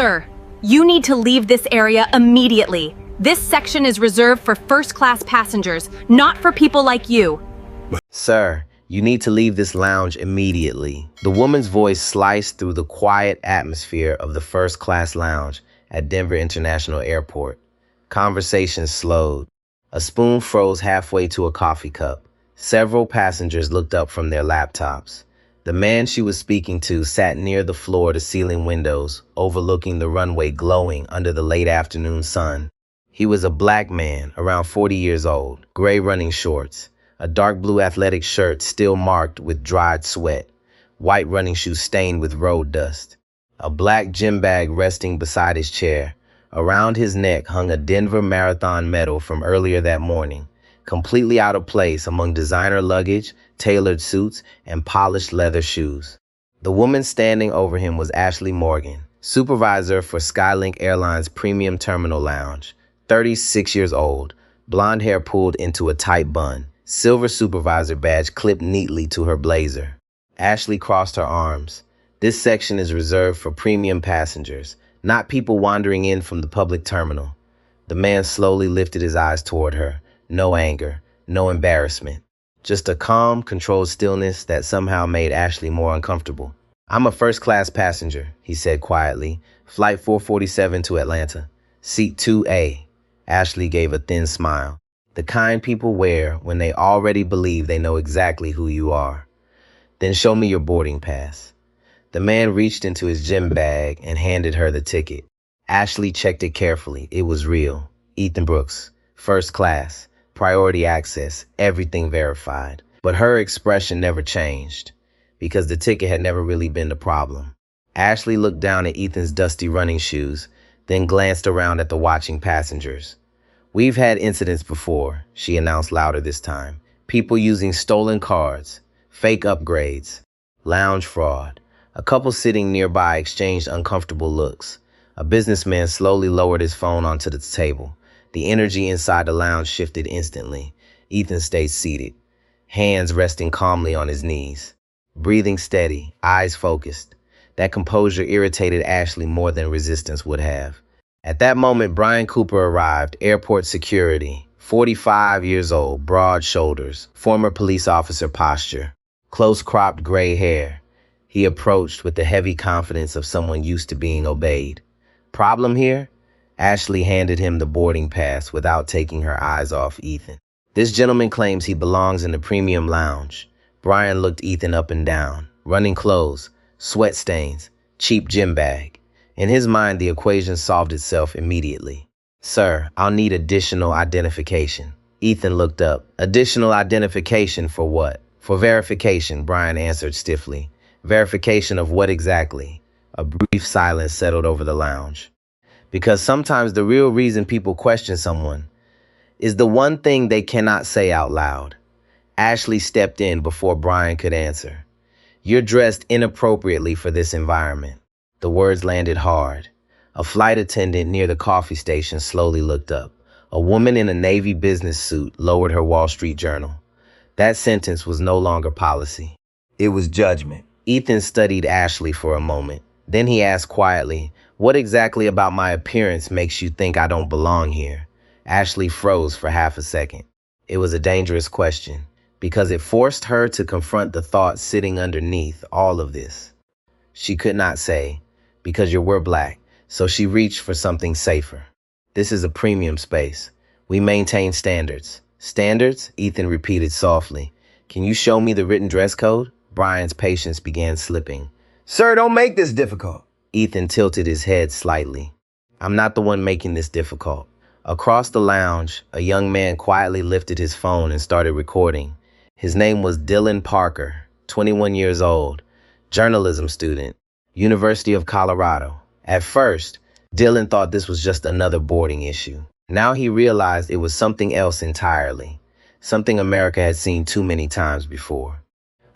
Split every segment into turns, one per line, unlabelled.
Sir, you need to leave this area immediately. This section is reserved for first-class passengers, not for people like you.
Sir, you need to leave this lounge immediately. The woman's voice sliced through the quiet atmosphere of the first-class lounge at Denver International Airport. Conversation slowed. A spoon froze halfway to a coffee cup. Several passengers looked up from their laptops. The man she was speaking to sat near the floor-to-ceiling windows, overlooking the runway glowing under the late afternoon sun. He was a black man, around 40 years old, gray running shorts, a dark blue athletic shirt still marked with dried sweat, white running shoes stained with road dust, a black gym bag resting beside his chair. Around his neck hung a Denver Marathon medal from earlier that morning, completely out of place among designer luggage, tailored suits, and polished leather shoes. The woman standing over him was Ashley Morgan, supervisor for Skylink Airlines Premium Terminal Lounge, 36 years old, blonde hair pulled into a tight bun, silver supervisor badge clipped neatly to her blazer. Ashley crossed her arms. This section is reserved for premium passengers, not people wandering in from the public terminal. The man slowly lifted his eyes toward her. No anger, no embarrassment. Just a calm, controlled stillness that somehow made Ashley more uncomfortable. "I'm a first-class passenger," he said quietly. "Flight 447 to Atlanta. Seat 2A. Ashley gave a thin smile. The kind people wear when they already believe they know exactly who you are. "Then show me your boarding pass." The man reached into his gym bag and handed her the ticket. Ashley checked it carefully. It was real. Ethan Brooks. First class. Priority access. Everything verified. But her expression never changed, because the ticket had never really been the problem. Ashley looked down at Ethan's dusty running shoes, then glanced around at the watching passengers. "We've had incidents before," she announced louder this time. "People using stolen cards, fake upgrades, lounge fraud." A couple sitting nearby exchanged uncomfortable looks. A businessman slowly lowered his phone onto the table. The energy inside the lounge shifted instantly. Ethan stayed seated, hands resting calmly on his knees, breathing steady, eyes focused. That composure irritated Ashley more than resistance would have. At that moment, Brian Cooper arrived, airport security, 45 years old, broad shoulders, former police officer posture, close-cropped gray hair. He approached with the heavy confidence of someone used to being obeyed. "Problem here?" Ashley handed him the boarding pass without taking her eyes off Ethan. "This gentleman claims he belongs in the premium lounge." Brian looked Ethan up and down. Running clothes, sweat stains, cheap gym bag. In his mind, the equation solved itself immediately. "Sir, I'll need additional identification." Ethan looked up. "Additional identification for what?" "For verification," Brian answered stiffly. "Verification of what exactly?" A brief silence settled over the lounge. Because sometimes the real reason people question someone is the one thing they cannot say out loud. Ashley stepped in before Brian could answer. "You're dressed inappropriately for this environment." The words landed hard. A flight attendant near the coffee station slowly looked up. A woman in a Navy business suit lowered her Wall Street Journal. That sentence was no longer policy. It was judgment. Ethan studied Ashley for a moment. Then he asked quietly, "What exactly about my appearance makes you think I don't belong here?" Ashley froze for half a second. It was a dangerous question, because it forced her to confront the thought sitting underneath all of this. She could not say, "Because we're black," so she reached for something safer. "This is a premium space. We maintain standards." "Standards?" Ethan repeated softly. "Can you show me the written dress code?" Brian's patience began slipping.
"Sir, don't make this difficult."
Ethan tilted his head slightly. "I'm not the one making this difficult." Across the lounge, a young man quietly lifted his phone and started recording. His name was Dylan Parker, 21 years old, journalism student, University of Colorado. At first, Dylan thought this was just another boarding issue. Now he realized it was something else entirely, something America had seen too many times before.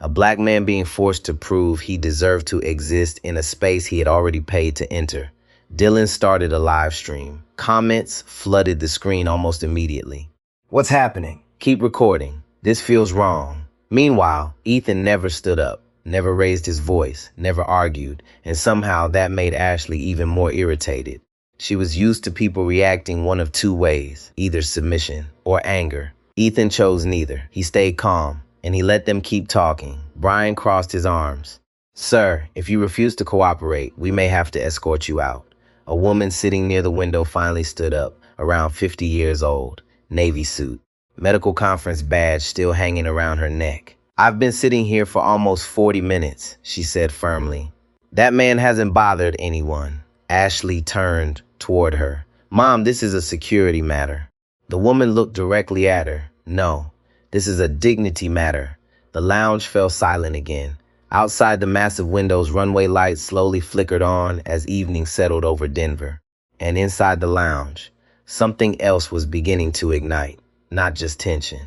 A black man being forced to prove he deserved to exist in a space he had already paid to enter. Dylan started a live stream. Comments flooded the screen almost immediately.
"What's happening?"
"Keep recording. This feels wrong." Meanwhile, Ethan never stood up. never raised his voice, never argued, and somehow that made Ashley even more irritated. She was used to people reacting one of two ways, either submission or anger. Ethan chose neither. He stayed calm, and he let them keep talking. Brian crossed his arms. "Sir, if you refuse to cooperate, we may have to escort you out." A woman sitting near the window finally stood up, around 50 years old, Navy suit, medical conference badge still hanging around her neck. "I've been sitting here for almost 40 minutes, she said firmly. "That man hasn't bothered anyone." Ashley turned toward her. "Mom, this is a security matter." The woman looked directly at her. "No, this is a dignity matter." The lounge fell silent again. Outside the massive windows, runway lights slowly flickered on as evening settled over Denver. And inside the lounge, something else was beginning to ignite. Not just tension,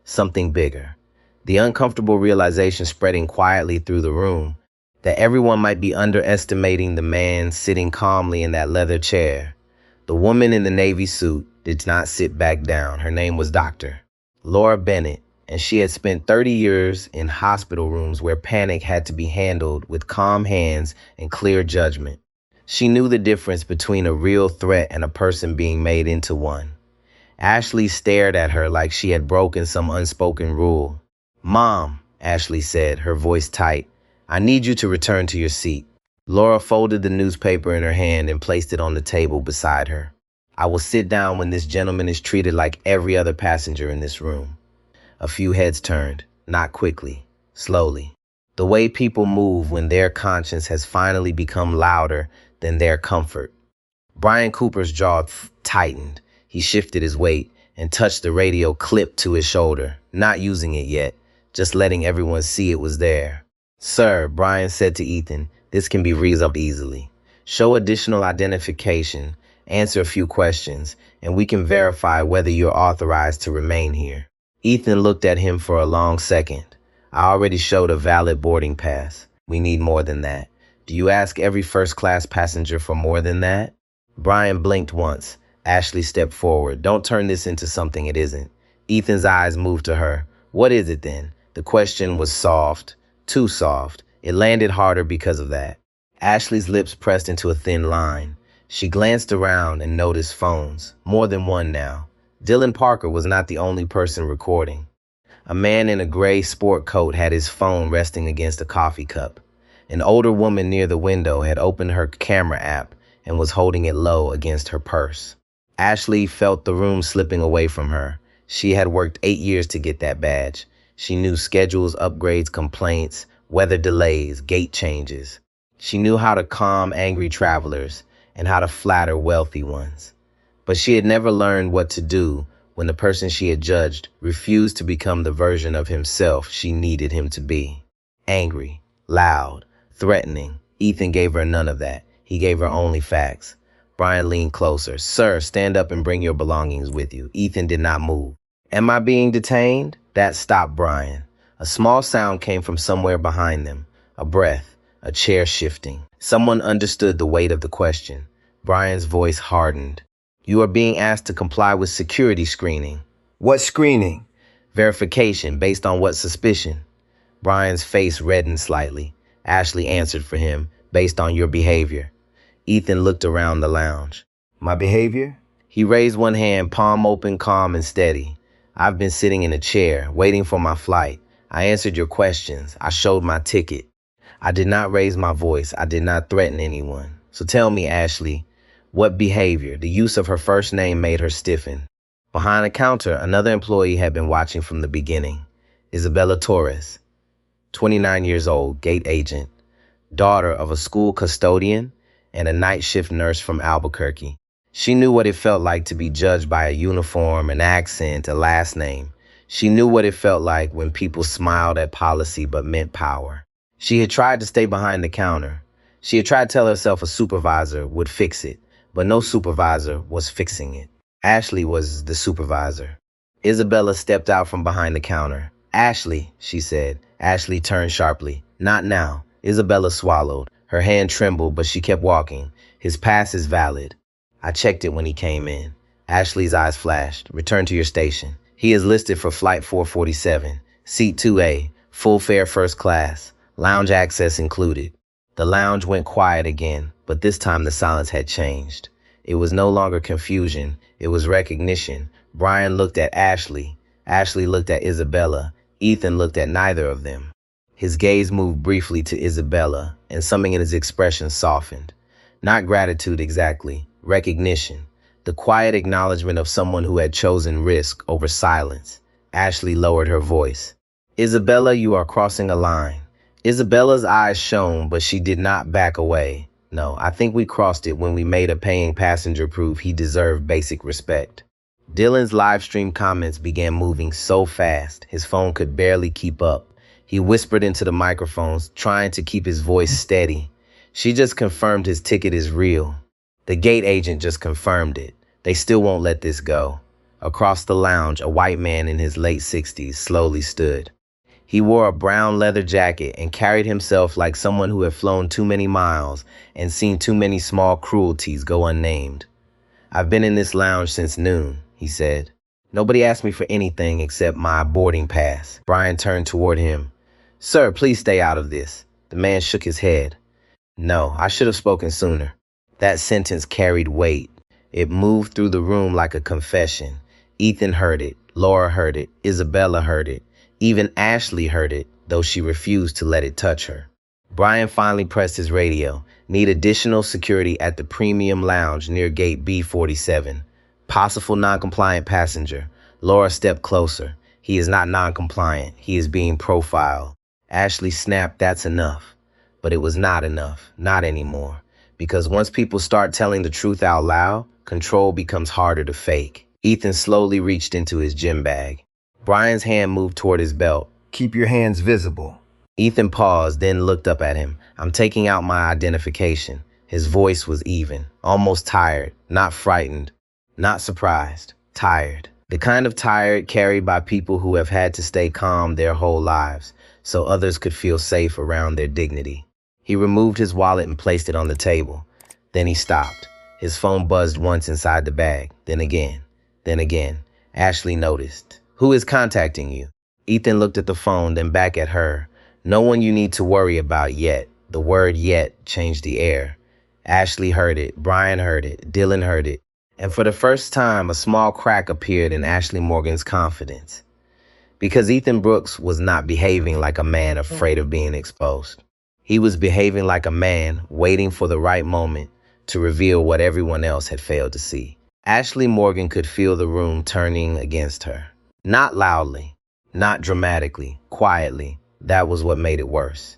something bigger. The uncomfortable realization spreading quietly through the room that everyone might be underestimating the man sitting calmly in that leather chair. The woman in the Navy suit did not sit back down. Her name was Dr. Laura Bennett, and she had spent 30 years in hospital rooms where panic had to be handled with calm hands and clear judgment. She knew the difference between a real threat and a person being made into one. Ashley stared at her like she had broken some unspoken rule. "Mom," Ashley said, her voice tight, "I need you to return to your seat." Laura folded the newspaper in her hand and placed it on the table beside her. "I will sit down when this gentleman is treated like every other passenger in this room." A few heads turned, not quickly, slowly. The way people move when their conscience has finally become louder than their comfort. Brian Cooper's jaw tightened. He shifted his weight and touched the radio clip to his shoulder, not using it yet, just letting everyone see it was there. "Sir," Brian said to Ethan, "this can be resolved easily. Show additional identification, answer a few questions, and we can verify whether you're authorized to remain here." Ethan looked at him for a long second. "I already showed a valid boarding pass. We need more than that. Do you ask every first-class passenger for more than that?" Brian blinked once. Ashley stepped forward. "Don't turn this into something it isn't." Ethan's eyes moved to her. "What is it then?" The question was soft, too soft. It landed harder because of that. Ashley's lips pressed into a thin line. She glanced around and noticed phones, more than one now. Dylan Parker was not the only person recording. A man in a gray sport coat had his phone resting against a coffee cup. An older woman near the window had opened her camera app and was holding it low against her purse. Ashley felt the room slipping away from her. She had worked 8 years to get that badge. She knew schedules, upgrades, complaints, weather delays, gate changes. She knew how to calm angry travelers and how to flatter wealthy ones. But she had never learned what to do when the person she had judged refused to become the version of himself she needed him to be. Angry, loud, threatening. Ethan gave her none of that. He gave her only facts. Brian leaned closer. "Sir, stand up and bring your belongings with you." Ethan did not move. "Am I being detained?" That stopped Brian. A small sound came from somewhere behind them. A breath, a chair shifting. Someone understood the weight of the question. Brian's voice hardened. "You are being asked to comply with security screening."
What screening?
"Verification based on what suspicion?" Brian's face reddened slightly. Ashley answered for him, "Based on your behavior." Ethan looked around the lounge.
My behavior?
He raised one hand, palm open, calm and steady. "I've been sitting in a chair, waiting for my flight. I answered your questions. I showed my ticket. I did not raise my voice. I did not threaten anyone. So tell me, Ashley, what behavior?" The use of her first name made her stiffen. Behind the counter, another employee had been watching from the beginning. Isabella Torres, 29 years old, gate agent, daughter of a school custodian and a night shift nurse from Albuquerque. She knew what it felt like to be judged by a uniform, an accent, a last name. She knew what it felt like when people smiled at policy but meant power. She had tried to stay behind the counter. She had tried to tell herself a supervisor would fix it, but no supervisor was fixing it. Ashley was the supervisor. Isabella stepped out from behind the counter. "Ashley," she said. Ashley turned sharply. "Not now." Isabella swallowed. Her hand trembled, but she kept walking. "His pass is valid. I checked it when he came in." Ashley's eyes flashed. "Return to your station. He is listed for flight 447, seat 2A, full fare first class. lounge access included. The lounge went quiet again, but this time the silence had changed. It was no longer confusion, it was recognition. Brian looked at Ashley. Ashley looked at Isabella. Ethan looked at neither of them. His gaze moved briefly to Isabella, and something in his expression softened. Not gratitude exactly, recognition. The quiet acknowledgement of someone who had chosen risk over silence. Ashley lowered her voice. Isabella, you are crossing a line. Isabella's eyes shone, but she did not back away. No, I think we crossed it when we made a paying passenger prove he deserved basic respect. Dylan's live stream comments began moving so fast, his phone could barely keep up. He whispered into the microphones, trying to keep his voice steady. She just confirmed his ticket is real. The gate agent just confirmed it. They still won't let this go. Across the lounge, a white man in his late 60s slowly stood. He wore a brown leather jacket and carried himself like someone who had flown too many miles and seen too many small cruelties go unnamed. I've been in this lounge since noon, he said. Nobody asked me for anything except my boarding pass. Brian turned toward him. Sir, please stay out of this. The man shook his head. No, I should have spoken sooner. That sentence carried weight. It moved through the room like a confession. Ethan heard it. Laura heard it. Isabella heard it. Even Ashley heard it, though she refused to let it touch her. Brian finally pressed his radio. Need additional security at the premium lounge near gate B47. Possible non-compliant passenger. Laura stepped closer. He is not non-compliant. He is being profiled. Ashley snapped, that's enough. But it was not enough. Not anymore. Because once people start telling the truth out loud, control becomes harder to fake. Ethan slowly reached into his gym bag. Brian's hand moved toward his belt.
Keep your hands visible.
Ethan paused, then looked up at him. I'm taking out my identification. His voice was even, almost tired, not frightened, not surprised, tired. The kind of tired carried by people who have had to stay calm their whole lives, so others could feel safe around their dignity. He removed his wallet and placed it on the table. Then he stopped. His phone buzzed once inside the bag, then again, then again. Ashley noticed. Who is contacting you? Ethan looked at the phone, then back at her. No one you need to worry about yet. The word yet changed the air. Ashley heard it. Brian heard it. Dylan heard it. And for the first time, a small crack appeared in Ashley Morgan's confidence. Because Ethan Brooks was not behaving like a man afraid of being exposed. He was behaving like a man waiting for the right moment to reveal what everyone else had failed to see. Ashley Morgan could feel the room turning against her. Not loudly, not dramatically, quietly. That was what made it worse.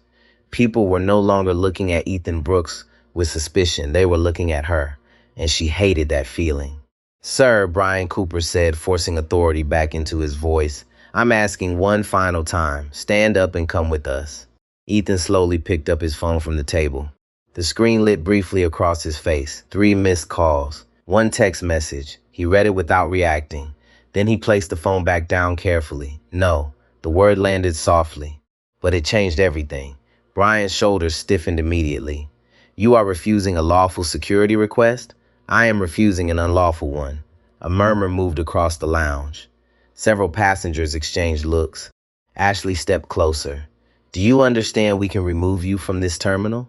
People were no longer looking at Ethan Brooks with suspicion. They were looking at her, and she hated that feeling. Sir, Brian Cooper said, forcing authority back into his voice, I'm asking one final time. Stand up and come with us. Ethan slowly picked up his phone from the table. The screen lit briefly across his face. 3 missed calls. 1 text message. He read it without reacting. Then he placed the phone back down carefully. No, the word landed softly. But it changed everything. Brian's shoulders stiffened immediately. You are refusing a lawful security request? I am refusing an unlawful one. A murmur moved across the lounge. Several passengers exchanged looks. Ashley stepped closer. Do you understand we can remove you from this terminal?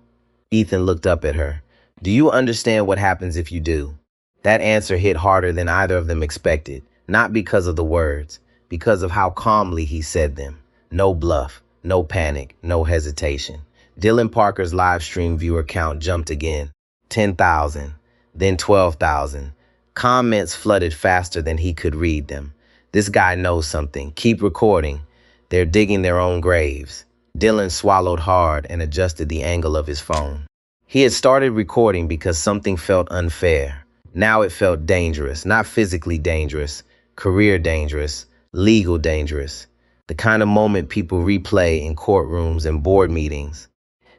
Ethan looked up at her. Do you understand what happens if you do? That answer hit harder than either of them expected. Not because of the words, because of how calmly he said them. No bluff, no panic, no hesitation. Dylan Parker's live stream viewer count jumped again. 10,000, then 12,000. Comments flooded faster than he could read them. This guy knows something. Keep recording. They're digging their own graves. Dylan swallowed hard and adjusted the angle of his phone. He had started recording because something felt unfair. Now it felt dangerous, not physically dangerous, career dangerous, legal dangerous. The kind of moment people replay in courtrooms and board meetings.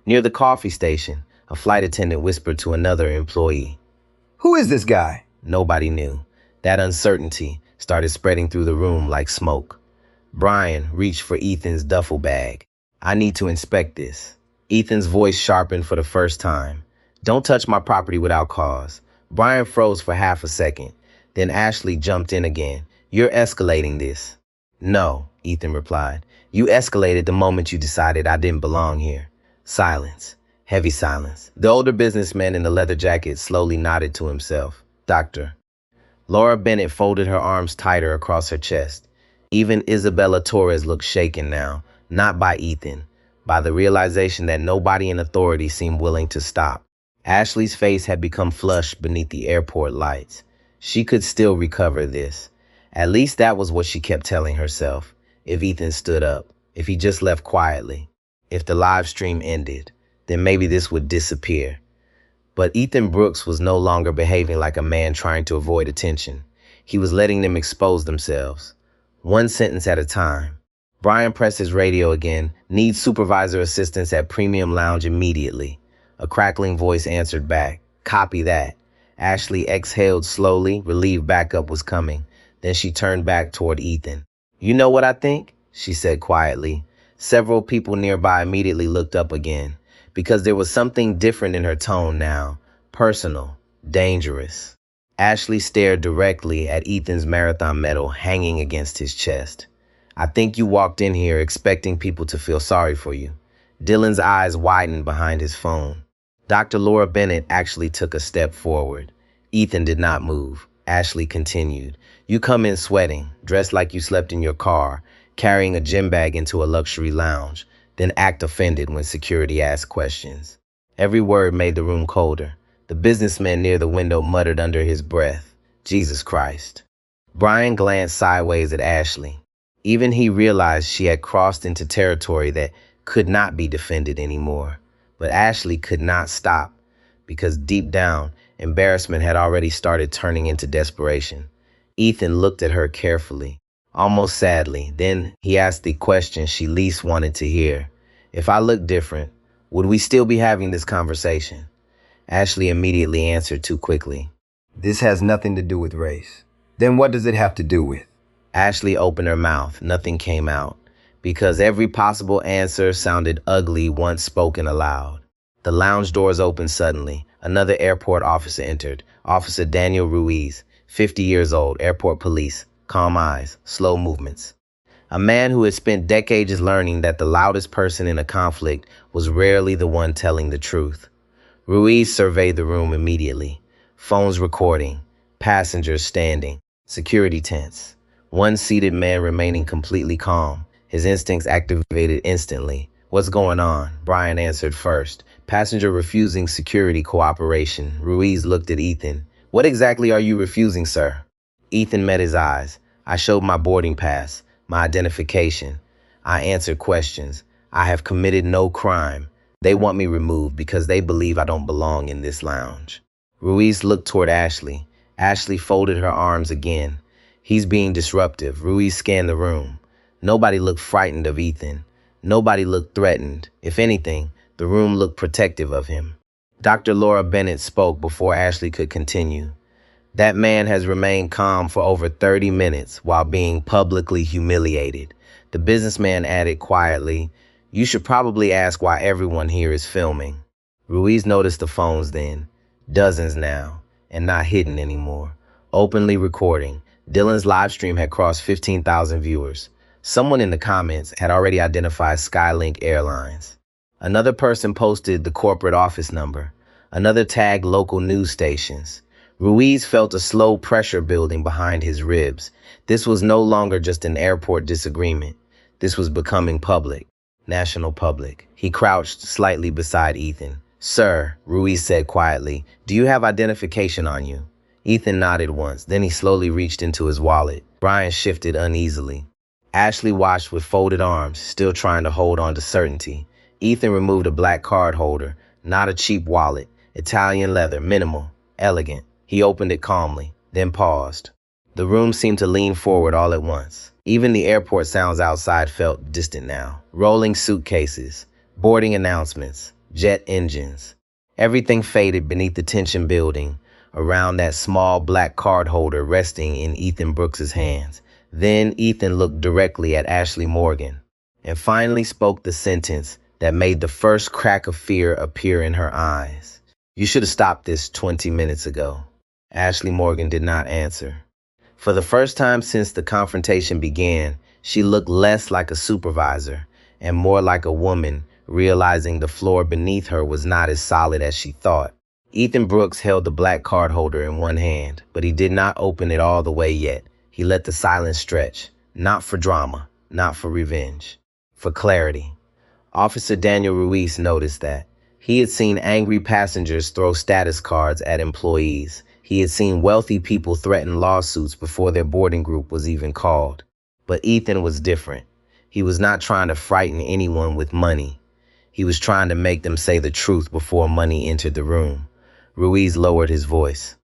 Near the coffee station, a flight attendant whispered to another employee.
Who is this guy?
Nobody knew. That uncertainty started spreading through the room like smoke. Brian reached for Ethan's duffel bag. I need to inspect this. Ethan's voice sharpened for the first time. Don't touch my property without cause. Brian froze for half a second. Then Ashley jumped in again. You're escalating this. No, Ethan replied. You escalated the moment you decided I didn't belong here. Silence. Heavy silence. The older businessman in the leather jacket slowly nodded to himself. Doctor. Laura Bennett folded her arms tighter across her chest. Even Isabella Torres looked shaken now, not by Ethan, by the realization that nobody in authority seemed willing to stop. Ashley's face had become flushed beneath the airport lights. She could still recover this. At least that was what she kept telling herself. If Ethan stood up, if he just left quietly, if the live stream ended, then maybe this would disappear. But Ethan Brooks was no longer behaving like a man trying to avoid attention. He was letting them expose themselves, one sentence at a time. Brian pressed his radio again. Needs supervisor assistance at Premium Lounge immediately. A crackling voice answered back. Copy that. Ashley exhaled slowly, relieved backup was coming. Then she turned back toward Ethan. You know what I think? She said quietly. Several people nearby immediately looked up again, because there was something different in her tone now. Personal, dangerous. Ashley stared directly at Ethan's marathon medal hanging against his chest. I think you walked in here expecting people to feel sorry for you. Dylan's eyes widened behind his phone. Dr. Laura Bennett actually took a step forward. Ethan did not move. Ashley continued. You come in sweating, dressed like you slept in your car, carrying a gym bag into a luxury lounge, then act offended when security asked questions. Every word made the room colder. The businessman near the window muttered under his breath, Jesus Christ. Brian glanced sideways at Ashley. Even he realized she had crossed into territory that could not be defended anymore. But Ashley could not stop, because deep down, embarrassment had already started turning into desperation. Ethan looked at her carefully, almost sadly. Then he asked the question she least wanted to hear. If I looked different, would we still be having this conversation? Ashley immediately answered too quickly.
This has nothing to do with race. Then what does it have to do with?
Ashley opened her mouth. Nothing came out, because every possible answer sounded ugly once spoken aloud. The lounge doors opened suddenly. Another airport officer entered. Officer Daniel Ruiz, 50 years old, airport police, calm eyes, slow movements. A man who had spent decades learning that the loudest person in a conflict was rarely the one telling the truth. Ruiz surveyed the room immediately. Phones recording, passengers standing, security tense. One seated man remaining completely calm, his instincts activated instantly. What's going on? Brian answered first. Passenger refusing security cooperation. Ruiz looked at Ethan. What exactly are you refusing, sir? Ethan met his eyes. I showed my boarding pass, my identification. I answered questions. I have committed no crime. They want me removed because they believe I don't belong in this lounge. Ruiz looked toward Ashley. Ashley folded her arms again. He's being disruptive. Ruiz scanned the room. Nobody looked frightened of Ethan. Nobody looked threatened. If anything, the room looked protective of him. Dr. Laura Bennett spoke before Ashley could continue. That man has remained calm for over 30 minutes while being publicly humiliated. The businessman added quietly, you should probably ask why everyone here is filming. Ruiz noticed the phones then. Dozens now, and not hidden anymore. Openly recording. Dylan's live stream had crossed 15,000 viewers. Someone in the comments had already identified Skylink Airlines. Another person posted the corporate office number. Another tagged local news stations. Ruiz felt a slow pressure building behind his ribs. This was no longer just an airport disagreement. This was becoming public, national public. He crouched slightly beside Ethan. Sir, Ruiz said quietly, do you have identification on you? Ethan nodded once, then he slowly reached into his wallet. Brian shifted uneasily. Ashley watched with folded arms, still trying to hold on to certainty. Ethan removed a black card holder, not a cheap wallet, Italian leather, minimal, elegant. He opened it calmly, then paused. The room seemed to lean forward all at once. Even the airport sounds outside felt distant now. Rolling suitcases, boarding announcements, jet engines. Everything faded beneath the tension building around that small black card holder resting in Ethan Brooks's hands. Then Ethan looked directly at Ashley Morgan and finally spoke the sentence that made the first crack of fear appear in her eyes. You should have stopped this 20 minutes ago. Ashley Morgan did not answer. For the first time since the confrontation began, She looked less like a supervisor and more like a woman, realizing the floor beneath her was not as solid as she thought. Ethan Brooks held the black card holder in one hand, but he did not open it all the way yet. He let the silence stretch, not for drama, not for revenge, for clarity. Officer Daniel Ruiz noticed that. He had seen angry passengers throw status cards at employees. He had seen wealthy people threaten lawsuits before their boarding group was even called. But Ethan was different. He was not trying to frighten anyone with money. He was trying to make them say the truth before money entered the room. Ruiz lowered his voice.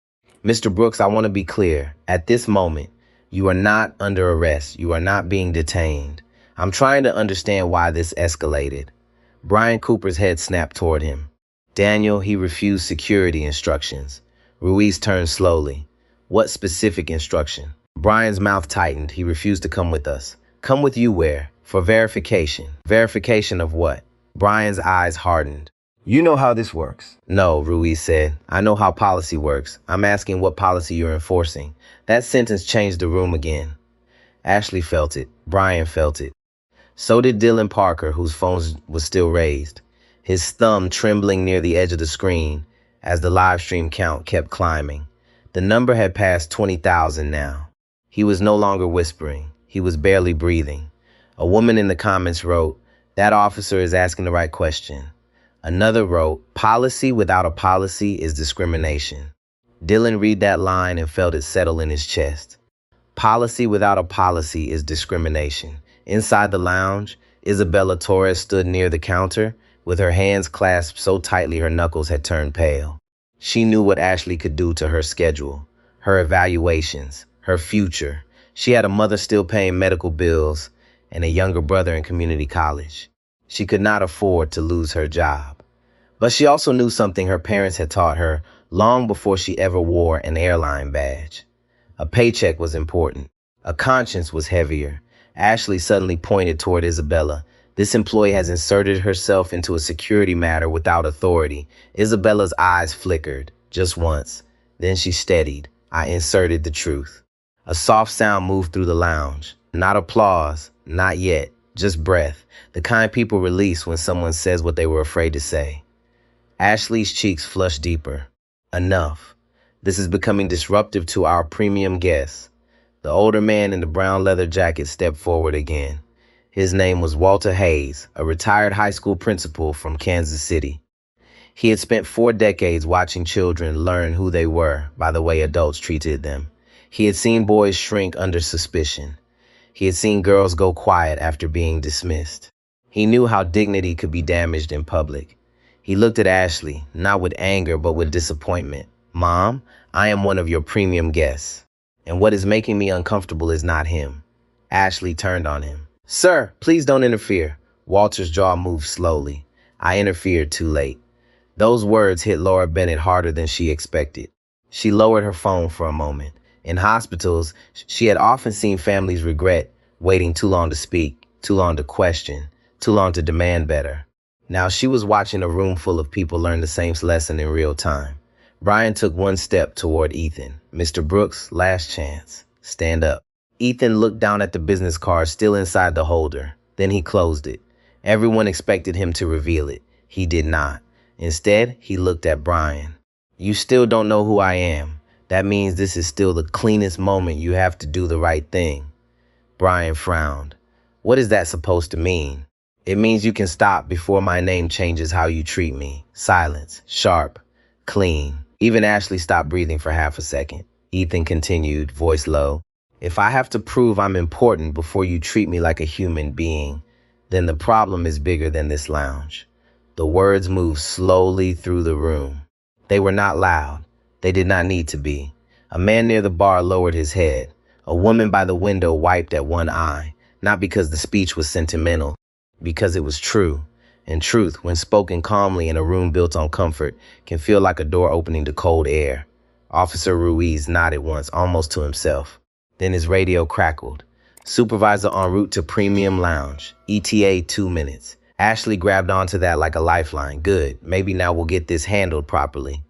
Mr. Brooks, I want to be clear. At this moment, you are not under arrest. You are not being detained. I'm trying to understand why this escalated. Brian Cooper's head snapped toward him. Daniel, he refused security instructions. Ruiz turned slowly. What specific instruction? Brian's mouth tightened. He refused to come with us. Come with you where? For verification. Verification of what? Brian's eyes hardened.
You know how this works.
No, Ruiz said. I know how policy works. I'm asking what policy you're enforcing. That sentence changed the room again. Ashley felt it. Brian felt it. So did Dylan Parker, whose phone was still raised, his thumb trembling near the edge of the screen as the live stream count kept climbing. The number had passed 20,000 now. He was no longer whispering. He was barely breathing. A woman in the comments wrote, "That officer is asking the right question." Another wrote, "Policy without a policy is discrimination." Dylan read that line and felt it settle in his chest. Policy without a policy is discrimination. Inside the lounge, Isabella Torres stood near the counter, with her hands clasped so tightly her knuckles had turned pale. She knew what Ashley could do to her schedule, her evaluations, her future. She had a mother still paying medical bills and a younger brother in community college. She could not afford to lose her job. But she also knew something her parents had taught her long before she ever wore an airline badge. A paycheck was important. A conscience was heavier. Ashley suddenly pointed toward Isabella. This employee has inserted herself into a security matter without authority. Isabella's eyes flickered, just once. Then she steadied. I inserted the truth. A soft sound moved through the lounge. Not applause, not yet, just breath. The kind people release when someone says what they were afraid to say. Ashley's cheeks flushed deeper. Enough. This is becoming disruptive to our premium guests. The older man in the brown leather jacket stepped forward again. His name was Walter Hayes, a retired high school principal from Kansas City. He had spent 4 decades watching children learn who they were by the way adults treated them. He had seen boys shrink under suspicion. He had seen girls go quiet after being dismissed. He knew how dignity could be damaged in public. He looked at Ashley, not with anger, but with disappointment. Mom, I am one of your premium guests. And what is making me uncomfortable is not him. Ashley turned on him. Sir, please don't interfere. Walter's jaw moved slowly. I interfered too late. Those words hit Laura Bennett harder than she expected. She lowered her phone for a moment. In hospitals, she had often seen families regret waiting too long to speak, too long to question, too long to demand better. Now she was watching a room full of people learn the same lesson in real time. Brian took one step toward Ethan. Mr. Brooks, last chance. Stand up. Ethan looked down at the business card still inside the holder. Then he closed it. Everyone expected him to reveal it. He did not. Instead, he looked at Brian. You still don't know who I am. That means this is still the cleanest moment you have to do the right thing. Brian frowned. What is that supposed to mean? It means you can stop before my name changes how you treat me. Silence. Sharp. Clean. Even Ashley stopped breathing for half a second. Ethan continued, voice low. If I have to prove I'm important before you treat me like a human being, then the problem is bigger than this lounge. The words moved slowly through the room. They were not loud. They did not need to be. A man near the bar lowered his head. A woman by the window wiped at one eye, not because the speech was sentimental, because it was true. And truth, when spoken calmly in a room built on comfort, can feel like a door opening to cold air. Officer Ruiz nodded once, almost to himself. Then his radio crackled. Supervisor en route to Premium Lounge. ETA 2 minutes. Ashley grabbed onto that like a lifeline. Good. Maybe now we'll get this handled properly.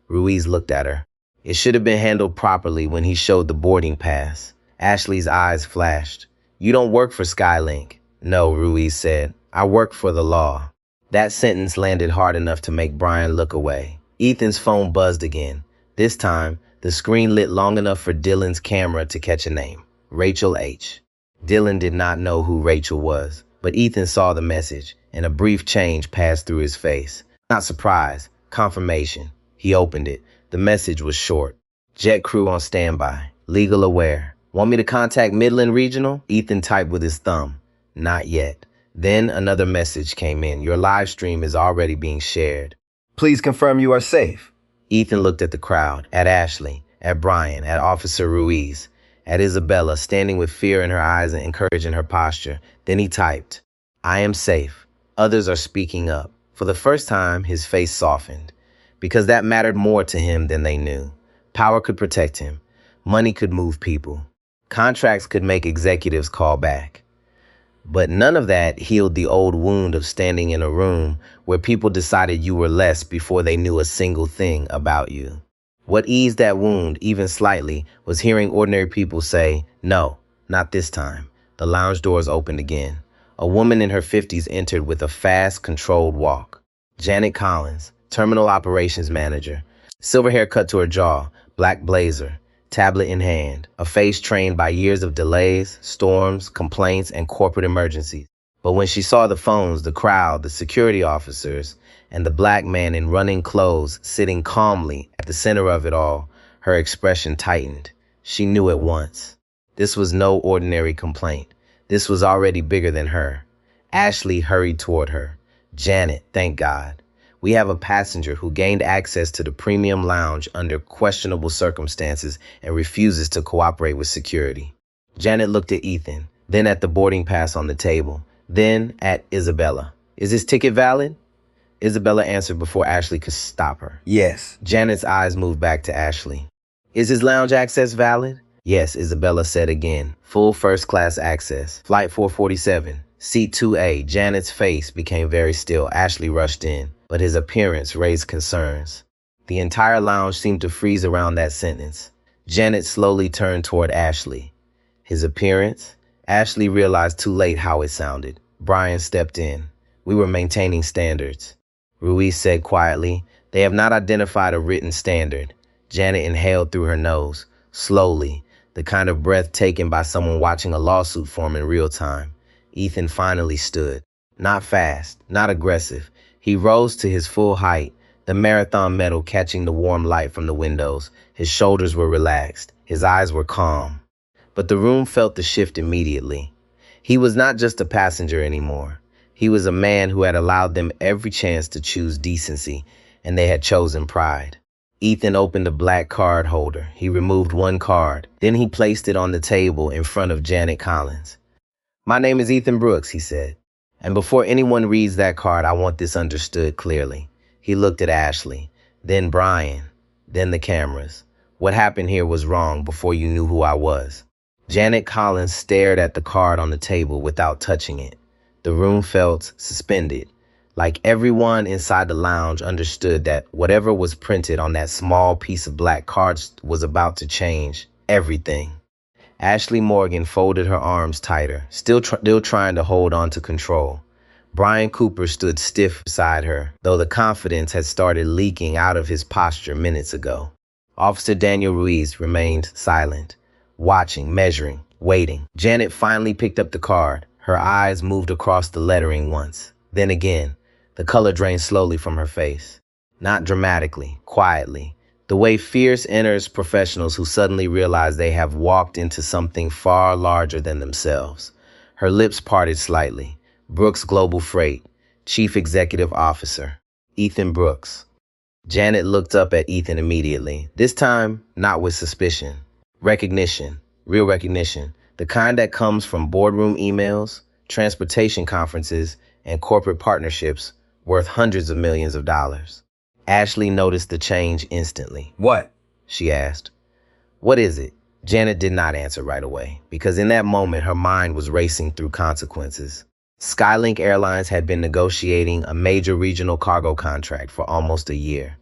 Ruiz looked at her. It should have been handled properly when he showed the boarding pass. Ashley's eyes flashed. You don't work for Skylink. No, Ruiz said. I work for the law. That sentence landed hard enough to make Brian look away. Ethan's phone buzzed again. This time, the screen lit long enough for Dylan's camera to catch a name. Rachel H. Dylan did not know who Rachel was, but Ethan saw the message, and a brief change passed through his face. Not surprise, confirmation. He opened it. The message was short. Jet crew on standby. Legal aware. Want me to contact Midland Regional? Ethan typed with his thumb. Not yet. Then another message came in. Your live stream is already being shared.
Please confirm you are safe.
Ethan looked at the crowd, at Ashley, at Brian, at Officer Ruiz, at Isabella, standing with fear in her eyes and courage in her posture. Then he typed, I am safe. Others are speaking up. For the first time, his face softened, because that mattered more to him than they knew. Power could protect him. Money could move people. Contracts could make executives call back. But none of that healed the old wound of standing in a room where people decided you were less before they knew a single thing about you. What eased that wound, even slightly, was hearing ordinary people say, no, not this time. The lounge doors opened again. A woman in her 50s entered with a fast, controlled walk. Janet Collins, terminal operations manager. Silver hair cut to her jaw, black blazer, tablet in hand, a face trained by years of delays, storms, complaints, and corporate emergencies. But when she saw the phones, the crowd, the security officers, and the black man in running clothes sitting calmly at the center of it all, her expression tightened. She knew at once. This was no ordinary complaint. This was already bigger than her. Ashley hurried toward her. Janet, thank God. We have a passenger who gained access to the premium lounge under questionable circumstances and refuses to cooperate with security. Janet looked at Ethan, then at the boarding pass on the table, then at Isabella. Is his ticket valid? Isabella answered before Ashley could stop her.
Yes.
Janet's eyes moved back to Ashley. Is his lounge access valid? Yes, Isabella said again. Full first-class access. Flight 447. Seat 2A. Janet's face became very still. Ashley rushed in, but his appearance raised concerns. The entire lounge seemed to freeze around that sentence. Janet slowly turned toward Ashley. His appearance? Ashley realized too late how it sounded. Brian stepped in. We were maintaining standards. Ruiz said quietly, they have not identified a written standard. Janet inhaled through her nose, slowly, the kind of breath taken by someone watching a lawsuit form in real time. Ethan finally stood. Not fast, not aggressive. He rose to his full height, the marathon medal catching the warm light from the windows. His shoulders were relaxed. His eyes were calm. But the room felt the shift immediately. He was not just a passenger anymore. He was a man who had allowed them every chance to choose decency, and they had chosen pride. Ethan opened a black card holder. He removed one card. Then he placed it on the table in front of Janet Collins. My name is Ethan Brooks, he said. And before anyone reads that card, I want this understood clearly. He looked at Ashley, then Brian, then the cameras. What happened here was wrong before you knew who I was. Janet Collins stared at the card on the table without touching it. The room felt suspended, like everyone inside the lounge understood that whatever was printed on that small piece of black card was about to change everything. Ashley Morgan folded her arms tighter, still trying to hold on to control. Brian Cooper stood stiff beside her, though the confidence had started leaking out of his posture minutes ago. Officer Daniel Ruiz remained silent, watching, measuring, waiting. Janet finally picked up the card. Her eyes moved across the lettering once, then again. The color drained slowly from her face. Not dramatically, quietly. The way fierce enters professionals who suddenly realize they have walked into something far larger than themselves. Her lips parted slightly. Brooks Global Freight, Chief Executive Officer, Ethan Brooks. Janet looked up at Ethan immediately, this time not with suspicion. Recognition, real recognition, the kind that comes from boardroom emails, transportation conferences, and corporate partnerships worth hundreds of millions of dollars. Ashley noticed the change instantly.
What?
She asked. What is it? Janet did not answer right away, because in that moment her mind was racing through consequences. Skylink Airlines had been negotiating a major regional cargo contract for almost a year.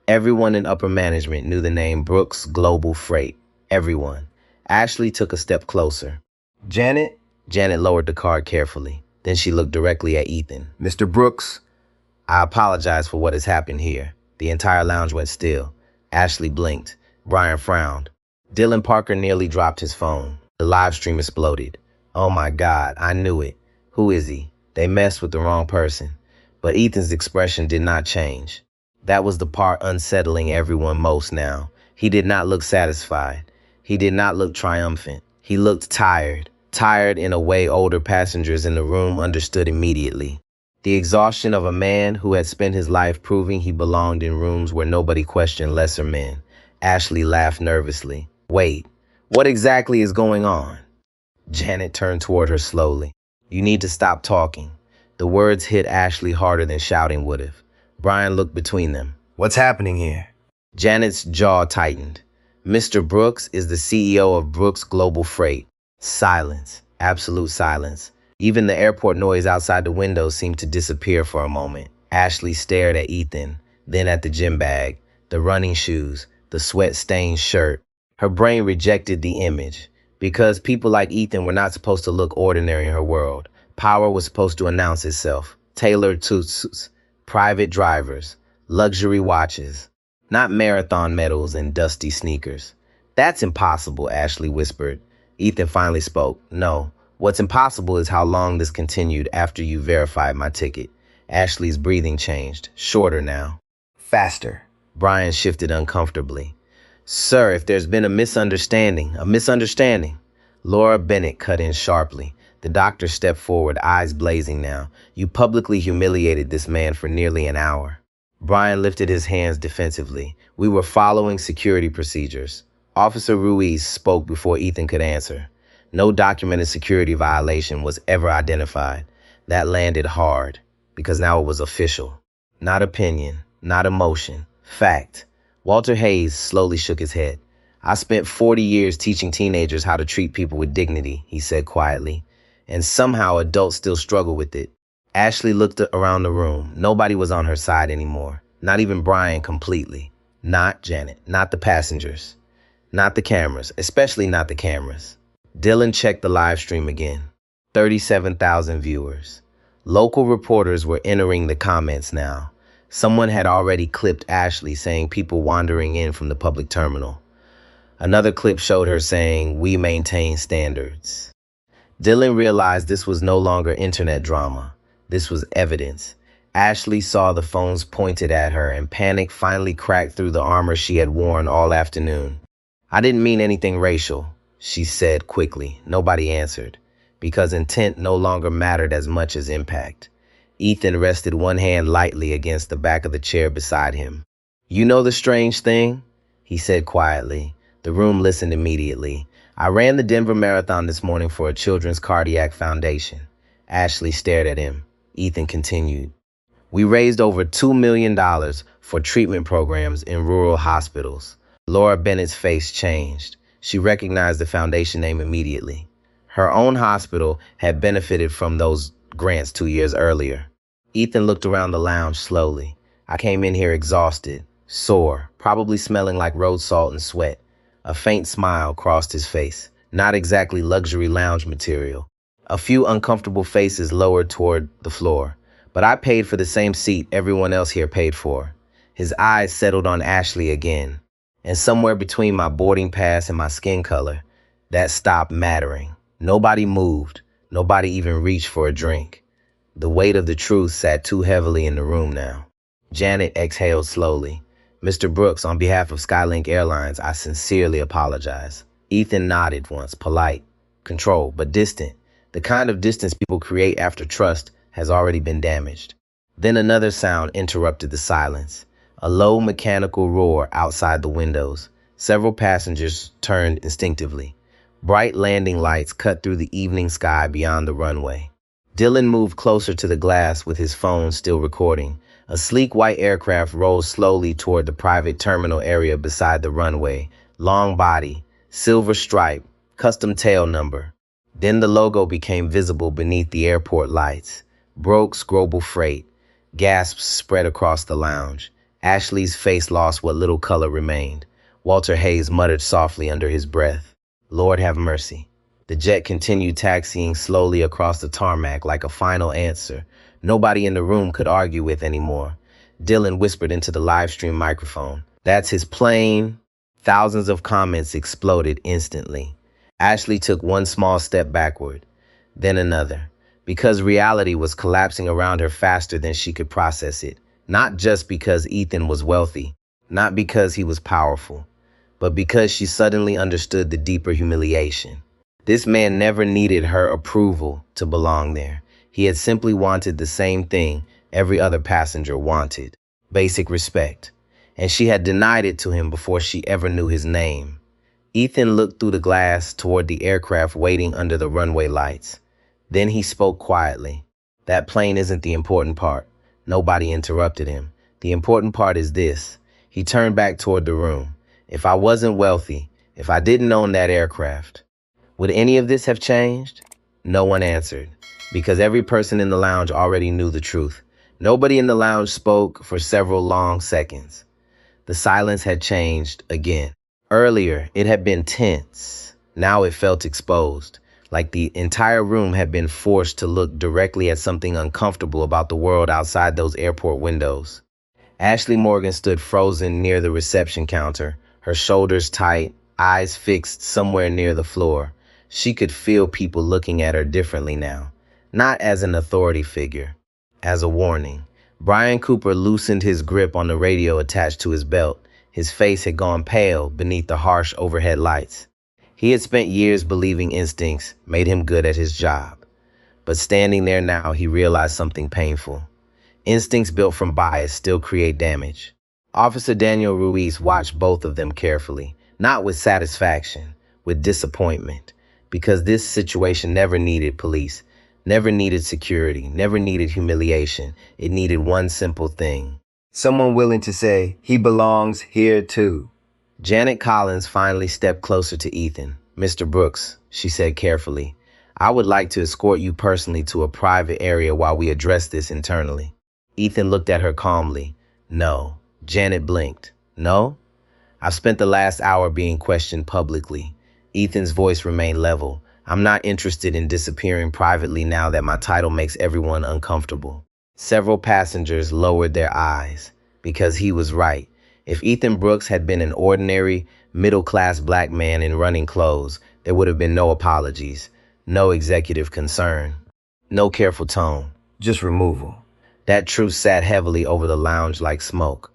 Everyone in upper management knew the name Brooks Global Freight. Everyone. Ashley took a step closer.
Janet,
Janet lowered the card carefully. Then she looked directly at Ethan.
Mr. Brooks,
I apologize for what has happened here. The entire lounge went still. Ashley blinked. Brian frowned. Dylan Parker nearly dropped his phone. The live stream exploded. Oh my God, I knew it. Who is he? They messed with the wrong person. But Ethan's expression did not change. That was the part unsettling everyone most now. He did not look satisfied. He did not look triumphant. He looked tired. Tired in a way older passengers in the room understood immediately. The exhaustion of a man who had spent his life proving he belonged in rooms where nobody questioned lesser men. Ashley laughed nervously. Wait, what exactly is going on? Janet turned toward her slowly. You need to stop talking. The words hit Ashley harder than shouting would have. Brian looked between them.
what's happening here?
Janet's jaw tightened. Mr. Brooks is the CEO of Brooks Global Freight. Silence. Absolute silence. Even the airport noise outside the window seemed to disappear for a moment. Ashley stared at Ethan, then at the gym bag, the running shoes, the sweat-stained shirt. Her brain rejected the image. Because people like Ethan were not supposed to look ordinary in her world. Power was supposed to announce itself. Tailored suits, private drivers, luxury watches, not marathon medals and dusty sneakers. That's impossible, Ashley whispered. Ethan finally spoke. No, what's impossible is how long this continued after you verified my ticket. Ashley's breathing changed, shorter now.
Faster.
Brian shifted uncomfortably. Sir, if there's been a misunderstanding. Laura Bennett cut in sharply. The doctor stepped forward, eyes blazing now. You publicly humiliated this man for nearly an hour. Brian lifted his hands defensively. We were following security procedures. Officer Ruiz spoke before Ethan could answer. No documented security violation was ever identified. That landed hard, because now it was official. Not opinion, not emotion, fact. Walter Hayes slowly shook his head. I spent 40 years teaching teenagers how to treat people with dignity, he said quietly. And somehow adults still struggle with it. Ashley looked around the room. Nobody was on her side anymore. Not even Brian completely. Not Janet. Not the passengers. Not the cameras. Especially not the cameras. Dylan checked the live stream again. 37,000 viewers. Local reporters were entering the comments now. Someone had already clipped Ashley saying people wandering in from the public terminal. Another clip showed her saying, we maintain standards. Dylan realized this was no longer internet drama. This was evidence. Ashley saw the phones pointed at her and panic finally cracked through the armor she had worn all afternoon. I didn't mean anything racial, she said quickly. Nobody answered, because intent no longer mattered as much as impact. Ethan rested one hand lightly against the back of the chair beside him. You know the strange thing? He said quietly. The room listened immediately. I ran the Denver Marathon this morning for a Children's Cardiac Foundation. Ashley stared at him. Ethan continued. We raised over $2 million for treatment programs in rural hospitals. Laura Bennett's face changed. She recognized the foundation name immediately. Her own hospital had benefited from those grants 2 years earlier. Ethan looked around the lounge slowly. I came in here exhausted, sore, probably smelling like road salt and sweat. A faint smile crossed his face. Not exactly luxury lounge material. A few uncomfortable faces lowered toward the floor. But I paid for the same seat everyone else here paid for. His eyes settled on Ashley again. And somewhere between my boarding pass and my skin color, that stopped mattering. Nobody moved. Nobody even reached for a drink. The weight of the truth sat too heavily in the room now. Janet exhaled slowly. Mr. Brooks, on behalf of Skylink Airlines, I sincerely apologize. Ethan nodded once, polite, controlled, but distant. The kind of distance people create after trust has already been damaged. Then another sound interrupted the silence. A low mechanical roar outside the windows. Several passengers turned instinctively. Bright landing lights cut through the evening sky beyond the runway. Dylan moved closer to the glass with his phone still recording. A sleek white aircraft rolled slowly toward the private terminal area beside the runway. Long body, silver stripe, custom tail number. Then the logo became visible beneath the airport lights. Brooks Global Freight. Gasps spread across the lounge. Ashley's face lost what little color remained. Walter Hayes muttered softly under his breath, Lord have mercy. The jet continued taxiing slowly across the tarmac like a final answer nobody in the room could argue with anymore. Dylan whispered into the live stream microphone, "That's his plane." Thousands of comments exploded instantly. Ashley took one small step backward, then another, because reality was collapsing around her faster than she could process it. Not just because Ethan was wealthy, not because he was powerful, but because she suddenly understood the deeper humiliation. This man never needed her approval to belong there. He had simply wanted the same thing every other passenger wanted: basic respect. And she had denied it to him before she ever knew his name. Ethan looked through the glass toward the aircraft waiting under the runway lights. Then he spoke quietly. "That plane isn't the important part." Nobody interrupted him. "The important part is this." He turned back toward the room. "If I wasn't wealthy, if I didn't own that aircraft, would any of this have changed?" No one answered, because every person in the lounge already knew the truth. Nobody in the lounge spoke for several long seconds. The silence had changed again. Earlier, it had been tense. Now it felt exposed, like the entire room had been forced to look directly at something uncomfortable about the world outside those airport windows. Ashley Morgan stood frozen near the reception counter, her shoulders tight, eyes fixed somewhere near the floor. She could feel people looking at her differently now, not as an authority figure, as a warning. Brian Cooper loosened his grip on the radio attached to his belt. His face had gone pale beneath the harsh overhead lights. He had spent years believing instincts made him good at his job. But standing there now, he realized something painful. Instincts built from bias still create damage. Officer Daniel Ruiz watched both of them carefully, not with satisfaction, with disappointment, because this situation never needed police, never needed security, never needed humiliation. It needed one simple thing:
Someone willing to say, he belongs here too.
Janet Collins finally stepped closer to Ethan. "Mr. Brooks," she said carefully, "I would like to escort you personally to a private area while we address this internally." Ethan looked at her calmly. "No." Janet blinked. "No? I've spent the last hour being questioned publicly." Ethan's voice remained level. "I'm not interested in disappearing privately now that my title makes everyone uncomfortable." Several passengers lowered their eyes, because he was right. If Ethan Brooks had been an ordinary, middle-class black man in running clothes, there would have been no apologies, no executive concern, no careful tone.
Just removal.
That truth sat heavily over the lounge like smoke.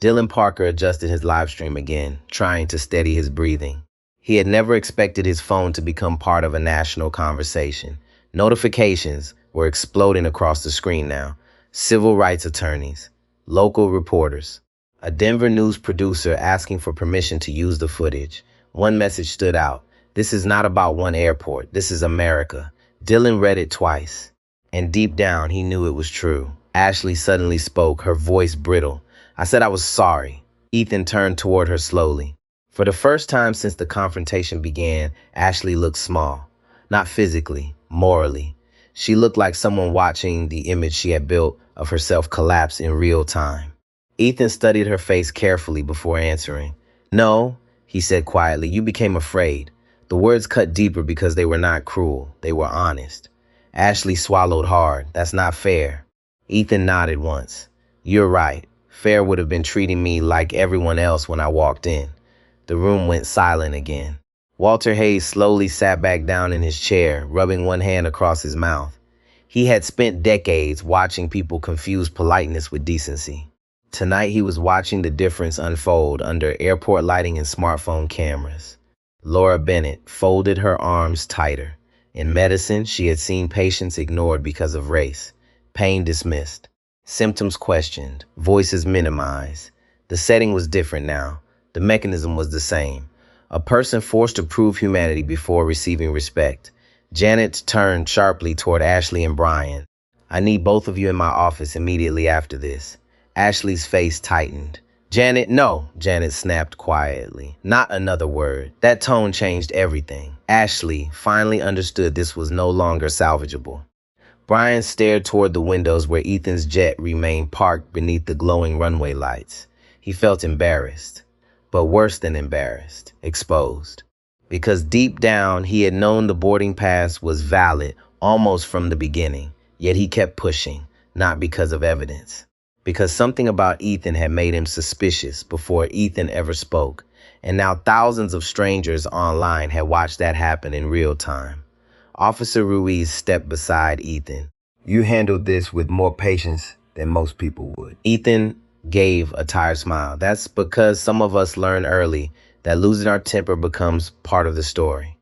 Dylan Parker adjusted his live stream again, trying to steady his breathing. He had never expected his phone to become part of a national conversation. Notifications were exploding across the screen now. Civil rights attorneys, local reporters, a Denver news producer asking for permission to use the footage. One message stood out: "This is not about one airport. This is America." Dylan read it twice, and deep down he knew it was true. Ashley suddenly spoke, her voice brittle. "I said I was sorry." Ethan turned toward her slowly. For the first time since the confrontation began, Ashley looked small. Not physically, morally. She looked like someone watching the image she had built of herself collapse in real time. Ethan studied her face carefully before answering. "No," he said quietly, "you became afraid." The words cut deeper because they were not cruel. They were honest. Ashley swallowed hard. "That's not fair." Ethan nodded once. "You're right. Fair would have been treating me like everyone else when I walked in." The room went silent again. Walter Hayes slowly sat back down in his chair, rubbing one hand across his mouth. He had spent decades watching people confuse politeness with decency. Tonight he was watching the difference unfold under airport lighting and smartphone cameras. Laura Bennett folded her arms tighter. In medicine, she had seen patients ignored because of race, pain dismissed, symptoms questioned, voices minimized. The setting was different now. The mechanism was the same. A person forced to prove humanity before receiving respect. Janet turned sharply toward Ashley and Brian. "I need both of you in my office immediately after this." Ashley's face tightened. "Janet, no," Janet snapped quietly. Not another word. That tone changed everything. Ashley finally understood this was no longer salvageable. Brian stared toward the windows where Ethan's jet remained parked beneath the glowing runway lights. He felt embarrassed, but worse than embarrassed, exposed. Because deep down, he had known the boarding pass was valid almost from the beginning, yet he kept pushing, not because of evidence. Because something about Ethan had made him suspicious before Ethan ever spoke, and now thousands of strangers online had watched that happen in real time. Officer Ruiz stepped beside Ethan.
You handled this with more patience than most people would.
Ethan gave a tired smile. That's because some of us learn early that losing our temper becomes part of the story.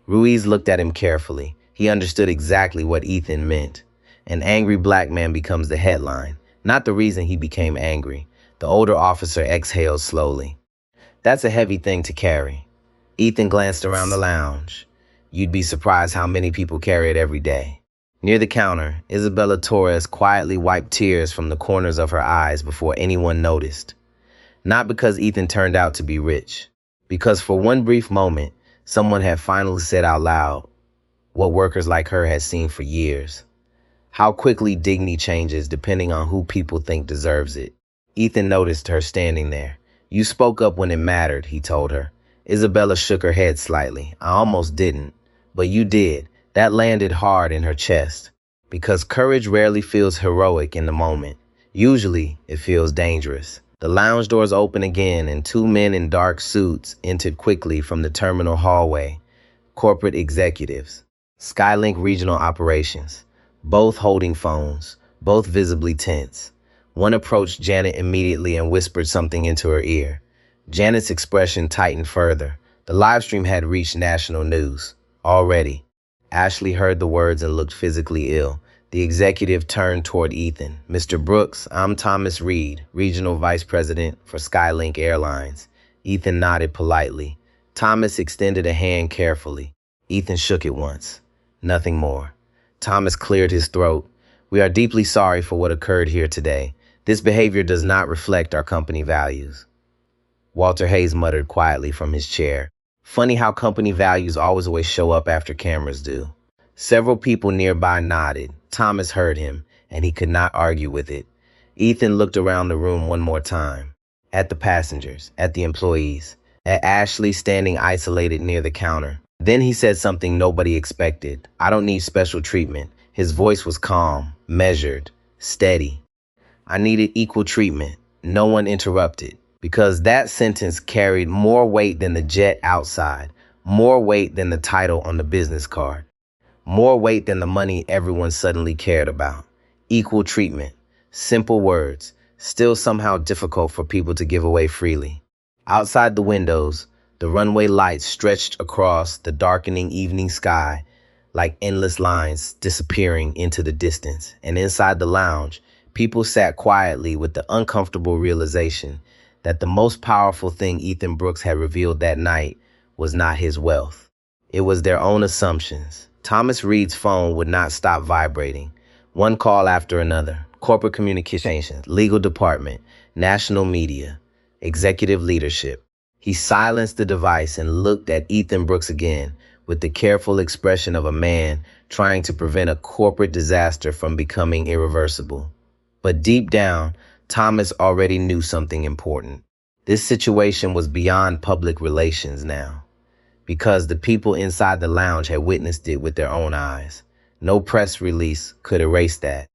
Ruiz looked at him carefully. He understood exactly what Ethan meant. An angry black man becomes the headline, not the reason he became angry. The older officer exhaled slowly. That's a heavy thing to carry. Ethan glanced around the lounge. You'd be surprised how many people carry it every day. Near the counter, Isabella Torres quietly wiped tears from the corners of her eyes before anyone noticed. Not because Ethan turned out to be rich, because for one brief moment, someone had finally said out loud what workers like her had seen for years. How quickly dignity changes depending on who people think deserves it. Ethan noticed her standing there. You spoke up when it mattered, he told her. Isabella shook her head slightly. I almost didn't, but you did. That landed hard in her chest. Because courage rarely feels heroic in the moment. Usually, it feels dangerous. The lounge doors opened again and two men in dark suits entered quickly from the terminal hallway. Corporate executives. Skylink Regional Operations. Both holding phones, both visibly tense. One approached Janet immediately and whispered something into her ear. Janet's expression tightened further. The live stream had reached national news. Already. Ashley heard the words and looked physically ill. The executive turned toward Ethan. Mr. Brooks, I'm Thomas Reed, Regional Vice President for Skylink Airlines. Ethan nodded politely. Thomas extended a hand carefully. Ethan shook it once. Nothing more. Thomas cleared his throat. We are deeply sorry for what occurred here today. This behavior does not reflect our company values. Walter Hayes muttered quietly from his chair. Funny how company values always show up after cameras do. Several people nearby nodded. Thomas heard him, and he could not argue with it. Ethan looked around the room one more time. At the passengers, at the employees, at Ashley standing isolated near the counter. Then he said something nobody expected. I don't need special treatment. His voice was calm, measured, steady. I needed equal treatment. No one interrupted. Because that sentence carried more weight than the jet outside, more weight than the title on the business card, more weight than the money everyone suddenly cared about. Equal treatment. Simple words, still somehow difficult for people to give away freely. Outside the windows, the runway lights stretched across the darkening evening sky like endless lines disappearing into the distance. And inside the lounge, people sat quietly with the uncomfortable realization that the most powerful thing Ethan Brooks had revealed that night was not his wealth. It was their own assumptions. Thomas Reed's phone would not stop vibrating. One call after another. Corporate communications, legal department, national media, executive leadership. He silenced the device and looked at Ethan Brooks again with the careful expression of a man trying to prevent a corporate disaster from becoming irreversible. But deep down, Thomas already knew something important. This situation was beyond public relations now, because the people inside the lounge had witnessed it with their own eyes. No press release could erase that.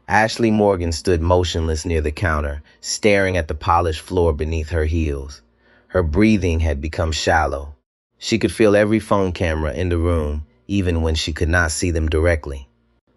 Ashley Morgan stood motionless near the counter, staring at the polished floor beneath her heels. Her breathing had become shallow. She could feel every phone camera in the room, even when she could not see them directly.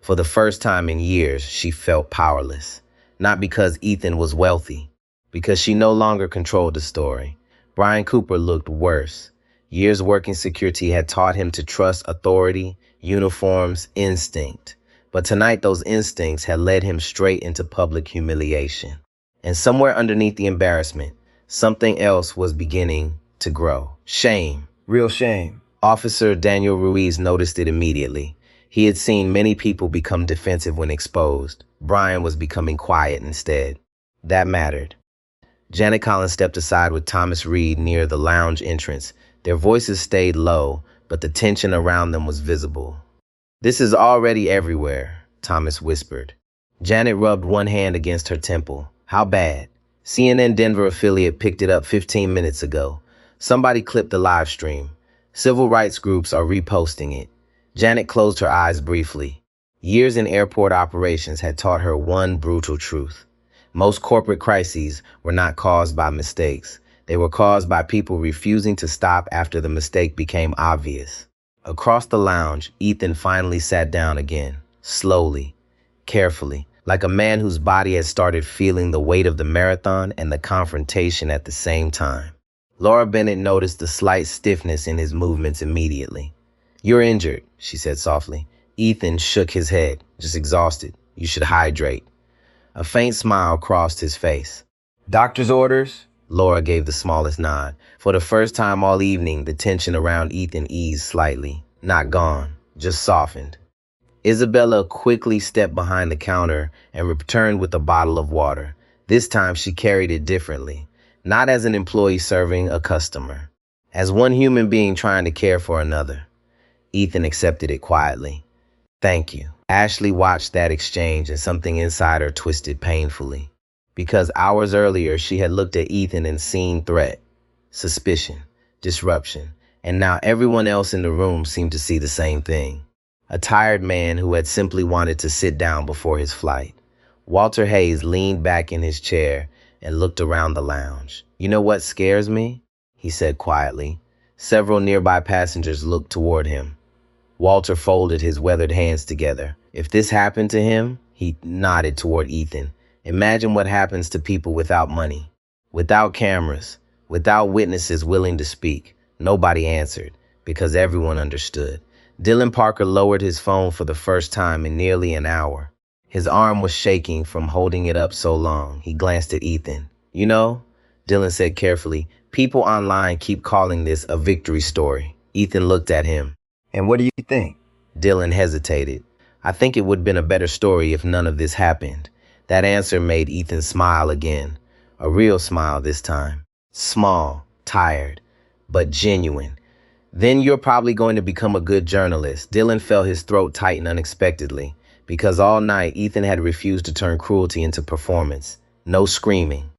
For the first time in years, she felt powerless. Not because Ethan was wealthy, because she no longer controlled the story. Brian Cooper looked worse. Years working security had taught him to trust authority, uniforms, instinct. But tonight those instincts had led him straight into public humiliation. And somewhere underneath the embarrassment, something else was beginning to grow. Shame.
Real shame.
Officer Daniel Ruiz noticed it immediately. He had seen many people become defensive when exposed. Brian was becoming quiet instead. That mattered. Janet Collins stepped aside with Thomas Reed near the lounge entrance. Their voices stayed low, but the tension around them was visible. This is already everywhere, Thomas whispered. Janet rubbed one hand against her temple. How bad? CNN Denver affiliate picked it up 15 minutes ago. Somebody clipped the live stream. Civil rights groups are reposting it. Janet closed her eyes briefly. Years in airport operations had taught her one brutal truth. Most corporate crises were not caused by mistakes. They were caused by people refusing to stop after the mistake became obvious. Across the lounge, Ethan finally sat down again, slowly, carefully, like a man whose body had started feeling the weight of the marathon and the confrontation at the same time. Laura Bennett noticed the slight stiffness in his movements immediately. "You're injured," she said softly. Ethan shook his head, just exhausted. "You should hydrate." A faint smile crossed his face.
Doctor's orders?
Laura gave the smallest nod. For the first time all evening, the tension around Ethan eased slightly. Not gone, just softened. Isabella quickly stepped behind the counter and returned with a bottle of water. This time she carried it differently, not as an employee serving a customer, as one human being trying to care for another. Ethan accepted it quietly. "Thank you." Ashley watched that exchange and something inside her twisted painfully. Because hours earlier she had looked at Ethan and seen threat, suspicion, disruption, and now everyone else in the room seemed to see the same thing. A tired man who had simply wanted to sit down before his flight. Walter Hayes leaned back in his chair and looked around the lounge. "You know what scares me?" he said quietly. Several nearby passengers looked toward him. Walter folded his weathered hands together. "If this happened to him," he nodded toward Ethan, "imagine what happens to people without money, without cameras, without witnesses willing to speak." Nobody answered, because everyone understood. Dylan Parker lowered his phone for the first time in nearly an hour. His arm was shaking from holding it up so long. He glanced at Ethan. "You know," Dylan said carefully, "people online keep calling this a victory story." Ethan looked at him.
And what do you think?
Dylan hesitated. "I think it would have been a better story if none of this happened." That answer made Ethan smile again. A real smile this time. Small, tired, but genuine. "Then you're probably going to become a good journalist." Dylan felt his throat tighten unexpectedly, because all night Ethan had refused to turn cruelty into performance. No screaming,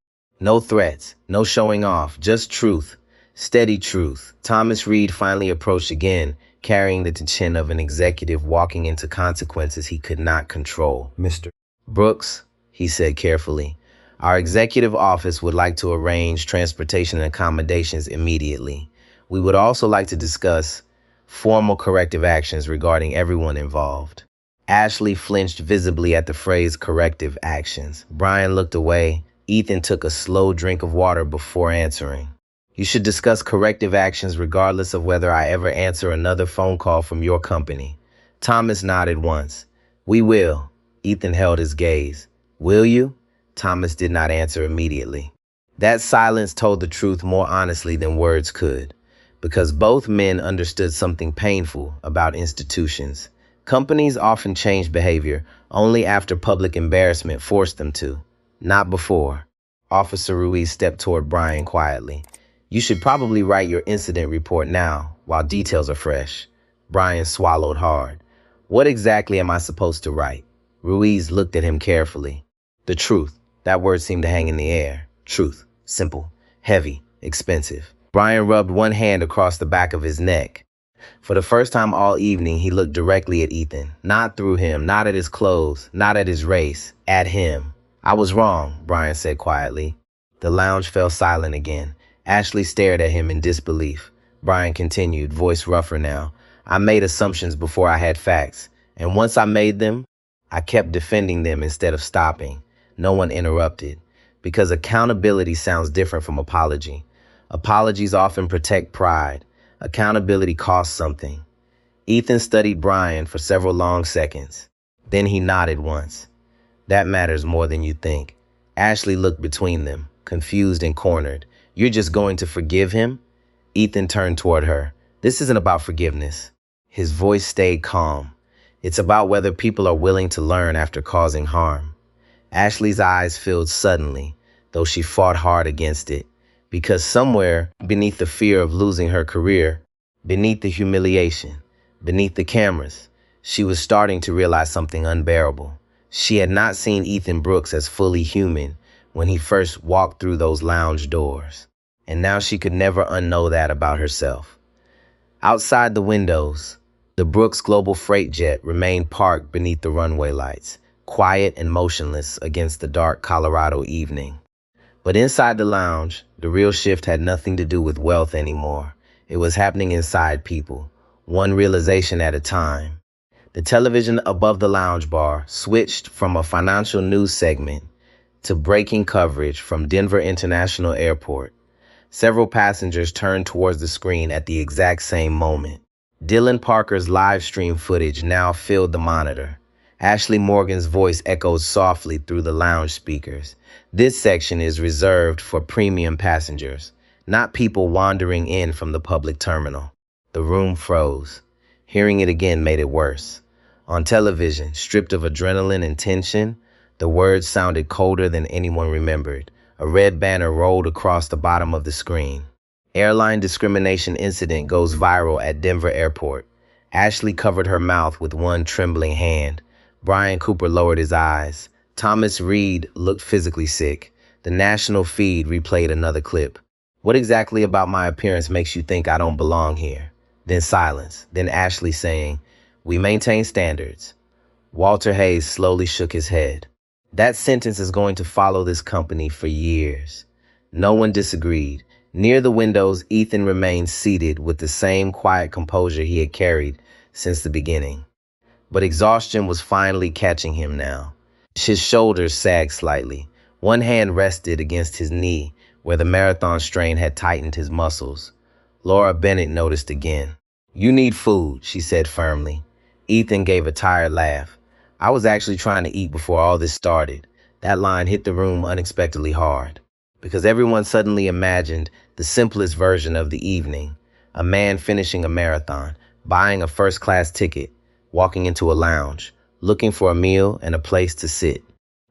no threats, no showing off, just truth, steady truth. Thomas Reed finally approached again, carrying the chin of an executive walking into consequences he could not control.
Mr.
"Brooks," he said carefully, "our executive office would like to arrange transportation and accommodations immediately. We would also like to discuss formal corrective actions regarding everyone involved." Ashley flinched visibly at the phrase corrective actions. Brian looked away. Ethan took a slow drink of water before answering. "You should discuss corrective actions regardless of whether I ever answer another phone call from your company." Thomas nodded once. "We will." Ethan held his gaze. "Will you?" Thomas did not answer immediately. That silence told the truth more honestly than words could, because both men understood something painful about institutions. Companies often change behavior only after public embarrassment forced them to, not before. Officer Ruiz stepped toward Brian quietly. "You should probably write your incident report now, while details are fresh." Brian swallowed hard. "What exactly am I supposed to write?" Ruiz looked at him carefully. "The truth." That word seemed to hang in the air. Truth. Simple. Heavy. Expensive. Brian rubbed one hand across the back of his neck. For the first time all evening, he looked directly at Ethan. Not through him, not at his clothes, not at his race. At him. "I was wrong," Brian said quietly. The lounge fell silent again. Ashley stared at him in disbelief. Brian continued, voice rougher now. "I made assumptions before I had facts, and once I made them, I kept defending them instead of stopping." No one interrupted, because accountability sounds different from apology. Apologies often protect pride. Accountability costs something. Ethan studied Brian for several long seconds. Then he nodded once. "That matters more than you think." Ashley looked between them, confused and cornered. "You're just going to forgive him?" Ethan turned toward her. "This isn't about forgiveness." His voice stayed calm. "It's about whether people are willing to learn after causing harm." Ashley's eyes filled suddenly, though she fought hard against it, because somewhere beneath the fear of losing her career, beneath the humiliation, beneath the cameras, she was starting to realize something unbearable. She had not seen Ethan Brooks as fully human when he first walked through those lounge doors, and now she could never unknow that about herself. Outside the windows, the Brooks Global Freight jet remained parked beneath the runway lights, quiet and motionless against the dark Colorado evening. But inside the lounge, the real shift had nothing to do with wealth anymore. It was happening inside people, one realization at a time. The television above the lounge bar switched from a financial news segment to breaking coverage from Denver International Airport. Several passengers turned towards the screen at the exact same moment. Dylan Parker's live stream footage now filled the monitor. Ashley Morgan's voice echoed softly through the lounge speakers. This section is reserved for premium passengers, not people wandering in from the public terminal. The room froze. Hearing it again made it worse. On television, stripped of adrenaline and tension, the words sounded colder than anyone remembered. A red banner rolled across the bottom of the screen. Airline discrimination incident goes viral at Denver Airport. Ashley covered her mouth with one trembling hand. Brian Cooper lowered his eyes. Thomas Reed looked physically sick. The national feed replayed another clip. What exactly about my appearance makes you think I don't belong here? Then silence. Then Ashley saying, "We maintain standards." Walter Hayes slowly shook his head. That sentence is going to follow this company for years. No one disagreed. Near the windows, Ethan remained seated with the same quiet composure he had carried since the beginning. But exhaustion was finally catching him now. His shoulders sagged slightly. One hand rested against his knee where the marathon strain had tightened his muscles. Laura Bennett noticed again. "You need food," she said firmly. Ethan gave a tired laugh. "I was actually trying to eat before all this started." That line hit the room unexpectedly hard, because everyone suddenly imagined the simplest version of the evening. A man finishing a marathon, buying a first-class ticket, walking into a lounge, looking for a meal and a place to sit.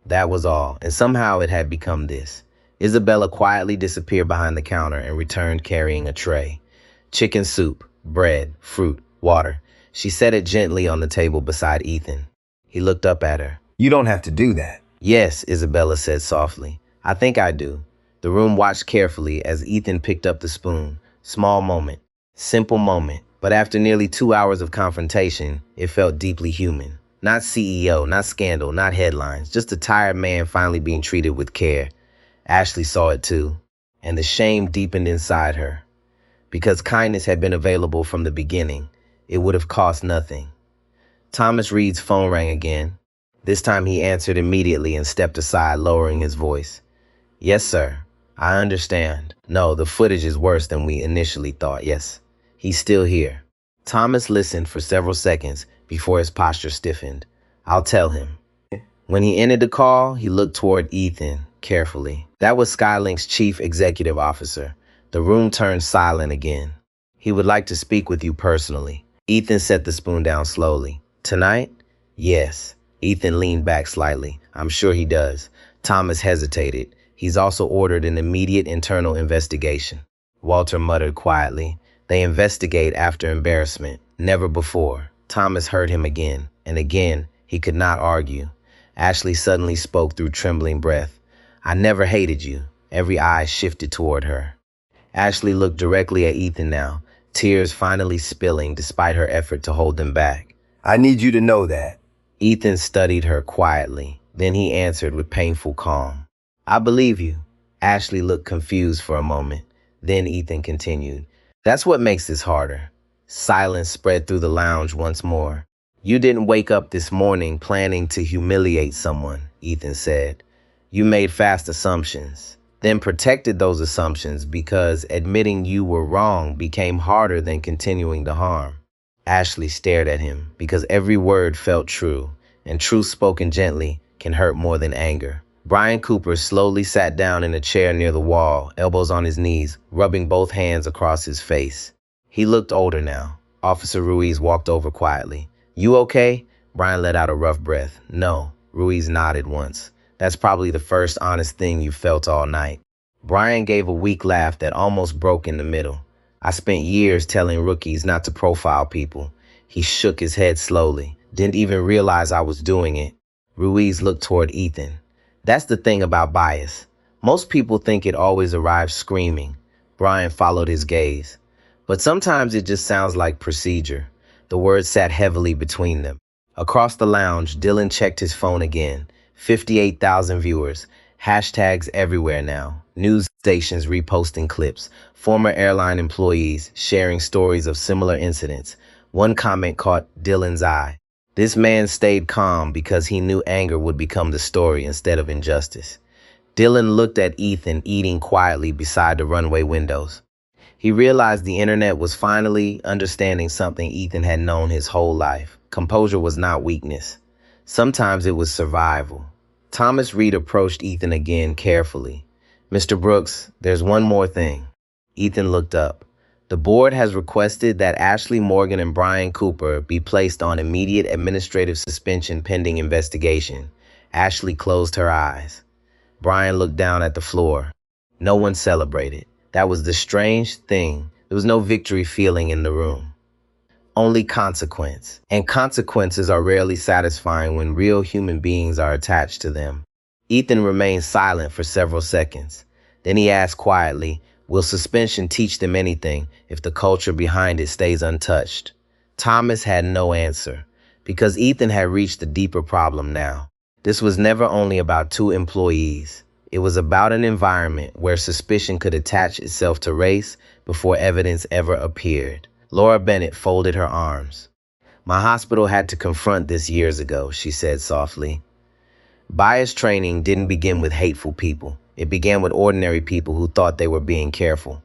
That was all, and somehow it had become this. Isabella quietly disappeared behind the counter and returned carrying a tray. Chicken soup, bread, fruit, water. She set it gently on the table beside Ethan. He looked up at her.
You don't have to do that.
"Yes," Isabella said softly. "I think I do." The room watched carefully as Ethan picked up the spoon. Small moment, simple moment, but after nearly 2 hours of confrontation, it felt deeply human. Not CEO, not scandal, not headlines, just a tired man finally being treated with care. Ashley saw it too, and the shame deepened inside her. Because kindness had been available from the beginning, it would have cost nothing. Thomas Reed's phone rang again. This time he answered immediately and stepped aside, lowering his voice. "Yes, sir. I understand. No, the footage is worse than we initially thought. Yes, he's still here." Thomas listened for several seconds before his posture stiffened. "I'll tell him." When he ended the call, he looked toward Ethan carefully. That was Skylink's chief executive officer. The room turned silent again. "He would like to speak with you personally." Ethan set the spoon down slowly. "Tonight?" "Yes." Ethan leaned back slightly. "I'm sure he does." Thomas hesitated. "He's also ordered an immediate internal investigation." Walter muttered quietly. "They investigate after embarrassment. Never before." Thomas heard him again, and again he could not argue. Ashley suddenly spoke through trembling breath. "I never hated you." Every eye shifted toward her. Ashley looked directly at Ethan now, tears finally spilling despite her effort to hold them back.
I need you to know that.
Ethan studied her quietly. Then he answered with painful calm. "I believe you." Ashley looked confused for a moment. Then Ethan continued. "That's what makes this harder." Silence spread through the lounge once more. "You didn't wake up this morning planning to humiliate someone," Ethan said. "You made fast assumptions, then protected those assumptions because admitting you were wrong became harder than continuing to harm." Ashley stared at him because every word felt true, and truth spoken gently can hurt more than anger. Brian Cooper slowly sat down in a chair near the wall, elbows on his knees, rubbing both hands across his face. He looked older now. Officer Ruiz walked over quietly. "You okay?" Brian let out a rough breath. "No." Ruiz nodded once. "That's probably the first honest thing you felt all night." Brian gave a weak laugh that almost broke in the middle. "I spent years telling rookies not to profile people." He shook his head slowly. "Didn't even realize I was doing it." Ruiz looked toward Ethan. "That's the thing about bias. Most people think it always arrives screaming." Brian followed his gaze. But sometimes it just sounds like procedure. The words sat heavily between them. Across the lounge, Dylan checked his phone again. 58,000 viewers. Hashtags everywhere now. News stations reposting clips. Former airline employees sharing stories of similar incidents. One comment caught Dylan's eye. This man stayed calm because he knew anger would become the story instead of injustice. Dylan looked at Ethan eating quietly beside the runway windows. He realized the internet was finally understanding something Ethan had known his whole life. Composure was not weakness. Sometimes it was survival. Thomas Reed approached Ethan again carefully. "Mr. Brooks, there's one more thing." Ethan looked up. "The board has requested that Ashley Morgan and Brian Cooper be placed on immediate administrative suspension pending investigation." Ashley closed her eyes. Brian looked down at the floor. No one celebrated. That was the strange thing. There was no victory feeling in the room. Only consequence. And consequences are rarely satisfying when real human beings are attached to them. Ethan remained silent for several seconds. Then he asked quietly, "Will suspension teach them anything if the culture behind it stays untouched?" Thomas had no answer, because Ethan had reached a deeper problem now. This was never only about two employees. It was about an environment where suspicion could attach itself to race before evidence ever appeared. Laura Bennett folded her arms. "My hospital had to confront this years ago," she said softly. Bias training didn't begin with hateful people. It began with ordinary people who thought they were being careful.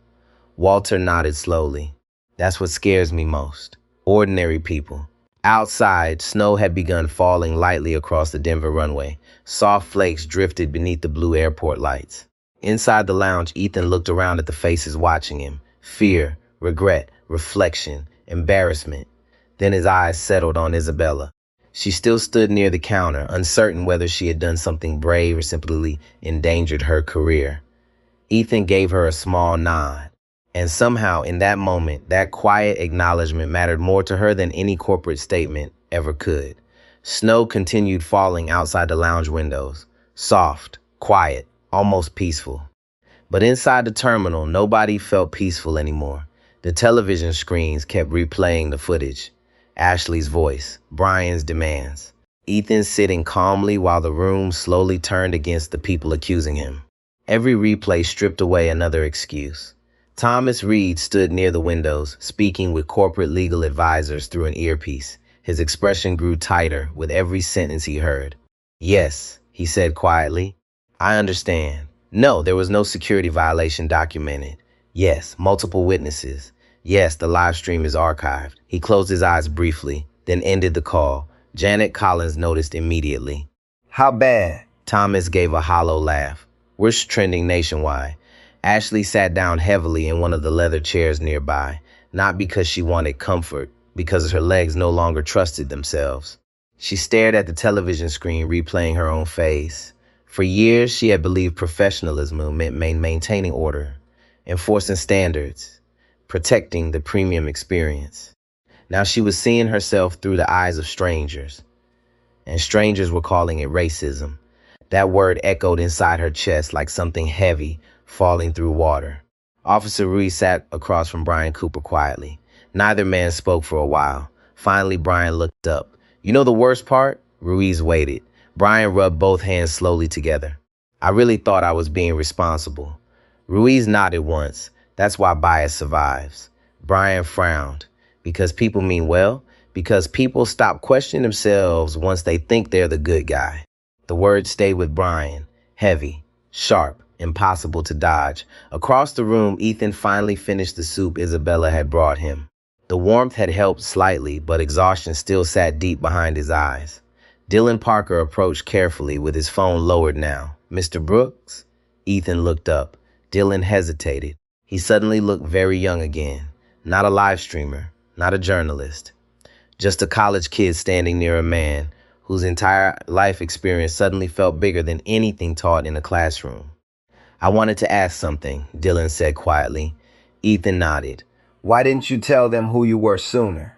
Walter nodded slowly. "That's what scares me most. Ordinary people." Outside, snow had begun falling lightly across the Denver runway. Soft flakes drifted beneath the blue airport lights. Inside the lounge, Ethan looked around at the faces watching him. Fear, regret, reflection, embarrassment. Then his eyes settled on Isabella. She still stood near the counter, uncertain whether she had done something brave or simply endangered her career. Ethan gave her a small nod. And somehow, in that moment, that quiet acknowledgement mattered more to her than any corporate statement ever could. Snow continued falling outside the lounge windows. Soft, quiet, almost peaceful. But inside the terminal, nobody felt peaceful anymore. The television screens kept replaying the footage. Ashley's voice, Brian's demands. Ethan sitting calmly while the room slowly turned against the people accusing him. Every replay stripped away another excuse. Thomas Reed stood near the windows, speaking with corporate legal advisors through an earpiece. His expression grew tighter with every sentence he heard. "Yes," he said quietly. "I understand. No, there was no security violation documented. Yes, multiple witnesses. Yes, the live stream is archived." He closed his eyes briefly, then ended the call. Janet Collins noticed immediately.
How bad?
Thomas gave a hollow laugh. "We're trending nationwide." Ashley sat down heavily in one of the leather chairs nearby, not because she wanted comfort, because her legs no longer trusted themselves. She stared at the television screen, replaying her own face. For years, she had believed professionalism meant maintaining order, enforcing standards, protecting the premium experience. Now she was seeing herself through the eyes of strangers, and strangers were calling it racism. That word echoed inside her chest like something heavy falling through water. Officer Ruiz sat across from Brian Cooper quietly. Neither man spoke for a while. Finally, Brian looked up. "You know the worst part?" Ruiz waited. Brian rubbed both hands slowly together. "I really thought I was being responsible." Ruiz nodded once. "That's why bias survives." Brian frowned. "Because people mean well? Because people stop questioning themselves once they think they're the good guy." The words stayed with Brian, heavy, sharp, impossible to dodge. Across the room, Ethan finally finished the soup Isabella had brought him. The warmth had helped slightly, but exhaustion still sat deep behind his eyes. Dylan Parker approached carefully with his phone lowered now. "Mr. Brooks?" Ethan looked up. Dylan hesitated. He suddenly looked very young again. Not a live streamer, not a journalist. Just a college kid standing near a man whose entire life experience suddenly felt bigger than anything taught in a classroom. "I wanted to ask something," Dylan said quietly. Ethan nodded.
Why didn't you tell them who you were sooner?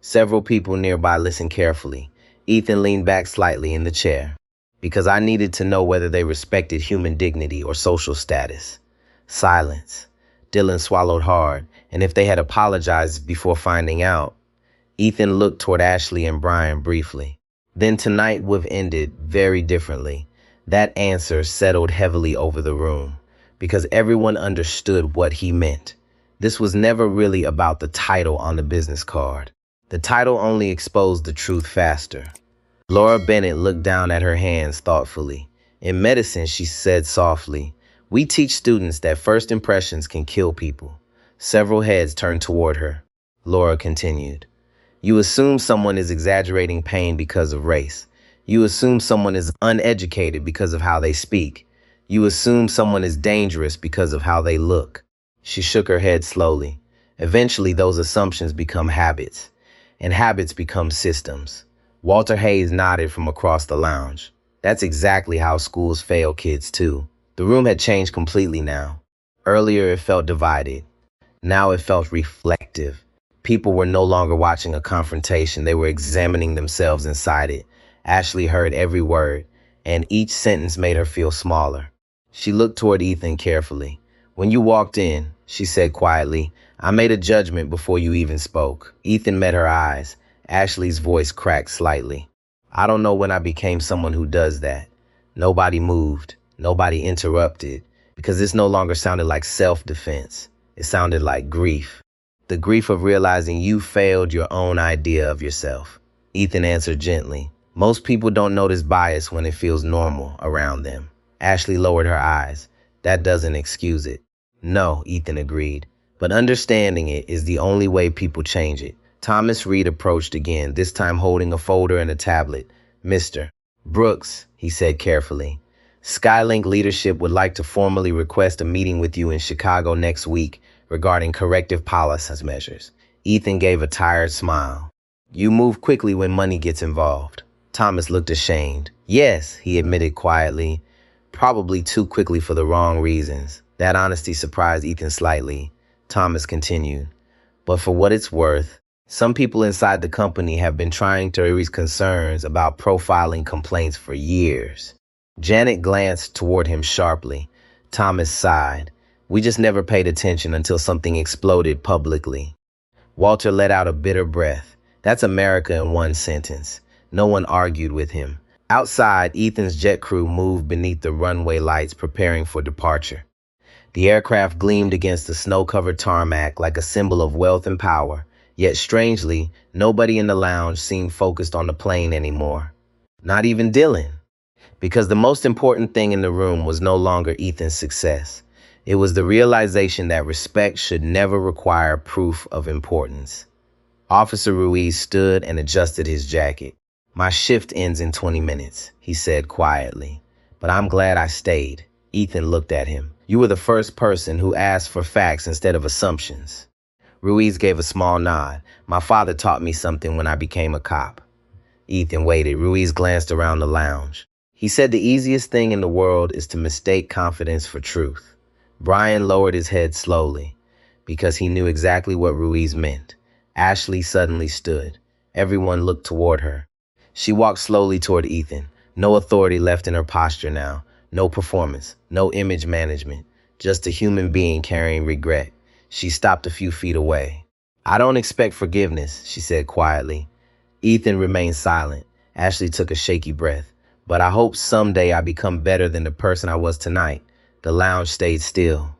Several people nearby listened carefully. Ethan leaned back slightly in the chair. "Because I needed to know whether they respected human dignity or social status." Silence. Dylan swallowed hard, And if they had apologized before finding out. Ethan looked toward Ashley and Brian briefly. Then tonight would have ended very differently. That answer settled heavily over the room, because everyone understood what he meant. This was never really about the title on the business card. The title only exposed the truth faster. Laura Bennett looked down at her hands thoughtfully. In medicine, she said softly, "We teach students that first impressions can kill people." Several heads turned toward her. Laura continued, "You assume someone is exaggerating pain because of race. You assume someone is uneducated because of how they speak. You assume someone is dangerous because of how they look." She shook her head slowly. Eventually, those assumptions become habits, and habits become systems. Walter Hayes nodded from across the lounge. That's exactly how schools fail kids, too. The room had changed completely now. Earlier, it felt divided. Now it felt reflective. People were no longer watching a confrontation. They were examining themselves inside it. Ashley heard every word, and each sentence made her feel smaller. She looked toward Ethan carefully. "When you walked in," she said quietly, "I made a judgment before you even spoke." Ethan met her eyes. Ashley's voice cracked slightly. "I don't know when I became someone who does that." Nobody moved. Nobody interrupted, because this no longer sounded like self-defense. It sounded like grief. The grief of realizing you failed your own idea of yourself. Ethan answered gently. "Most people don't notice bias when it feels normal around them." Ashley lowered her eyes. "That doesn't excuse it." "No," Ethan agreed. "But understanding it is the only way people change it." Thomas Reed approached again, this time holding a folder and a tablet. "Mr. Brooks," he said carefully, "Skylink leadership would like to formally request a meeting with you in Chicago next week regarding corrective policy measures." Ethan gave a tired smile. "You move quickly when money gets involved." Thomas looked ashamed. "Yes," he admitted quietly, "probably too quickly for the wrong reasons." That honesty surprised Ethan slightly. Thomas continued, "But for what it's worth, some people inside the company have been trying to raise concerns about profiling complaints for years." Janet glanced toward him sharply. Thomas sighed. "We just never paid attention until something exploded publicly." Walter let out a bitter breath. That's America in one sentence. No one argued with him. Outside, Ethan's jet crew moved beneath the runway lights, preparing for departure. The aircraft gleamed against the snow-covered tarmac like a symbol of wealth and power. Yet strangely, nobody in the lounge seemed focused on the plane anymore. Not even Dylan. Because the most important thing in the room was no longer Ethan's success. It was the realization that respect should never require proof of importance. Officer Ruiz stood and adjusted his jacket. "My shift ends in 20 minutes, he said quietly. "But I'm glad I stayed." Ethan looked at him. "You were the first person who asked for facts instead of assumptions." Ruiz gave a small nod. "My father taught me something when I became a cop." Ethan waited. Ruiz glanced around the lounge. He said the easiest thing in the world is to mistake confidence for truth. Brian lowered his head slowly, because he knew exactly what Ruiz meant. Ashley suddenly stood. Everyone looked toward her. She walked slowly toward Ethan. No authority left in her posture now. No performance. No image management. Just a human being carrying regret. She stopped a few feet away. "I don't expect forgiveness," she said quietly. Ethan remained silent. Ashley took a shaky breath. "But I hope someday I become better than the person I was tonight." The lounge stayed still.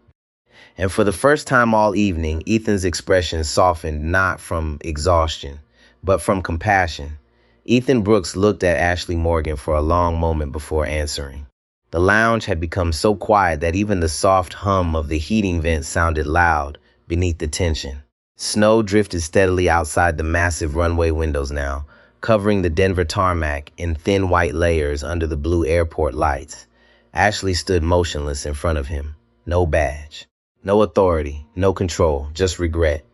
And for the first time all evening, Ethan's expression softened not from exhaustion, but from compassion. Ethan Brooks looked at Ashley Morgan for a long moment before answering. The lounge had become so quiet that even the soft hum of the heating vent sounded loud beneath the tension. Snow drifted steadily outside the massive runway windows now, covering the Denver tarmac in thin white layers under the blue airport lights. Ashley stood motionless in front of him. No badge. No authority. No control. Just regret.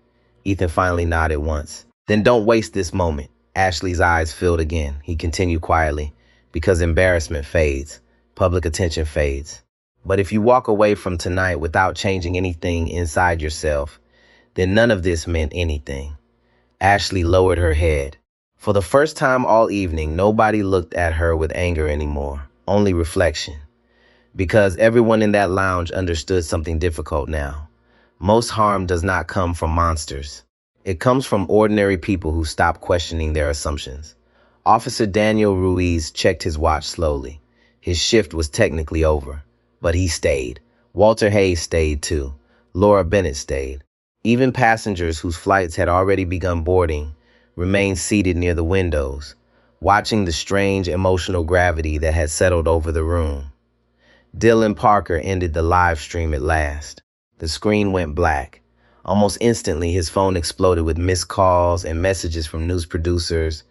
Ethan finally nodded once. "Then don't waste this moment." Ashley's eyes filled again. He continued quietly, "Because embarrassment fades. Public attention fades. But if you walk away from tonight without changing anything inside yourself, then none of this meant anything." Ashley lowered her head. For the first time all evening, nobody looked at her with anger anymore, only reflection. Because everyone in that lounge understood something difficult now. Most harm does not come from monsters. It comes from ordinary people who stop questioning their assumptions. Officer Daniel Ruiz checked his watch slowly. His shift was technically over, but he stayed. Walter Hayes stayed too. Laura Bennett stayed. Even passengers whose flights had already begun boarding remained seated near the windows, watching the strange emotional gravity that had settled over the room. Dylan Parker ended the live stream at last. The screen went black. Almost instantly, his phone exploded with missed calls and messages from news producers,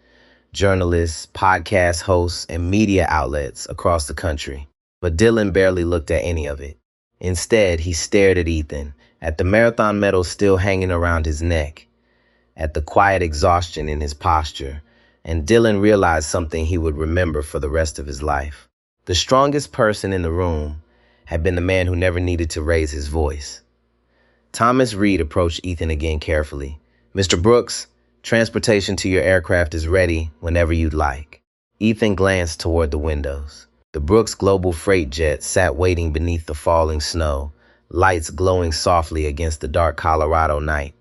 journalists, podcast hosts, and media outlets across the country. But Dylan barely looked at any of it. Instead, he stared at Ethan, at the marathon medal still hanging around his neck, at the quiet exhaustion in his posture, and Dylan realized something he would remember for the rest of his life. The strongest person in the room had been the man who never needed to raise his voice. Thomas Reed approached Ethan again carefully. "Mr. Brooks, transportation to your aircraft is ready whenever you'd like." Ethan glanced toward the windows. The Brooks Global Freight Jet sat waiting beneath the falling snow, lights glowing softly against the dark Colorado night.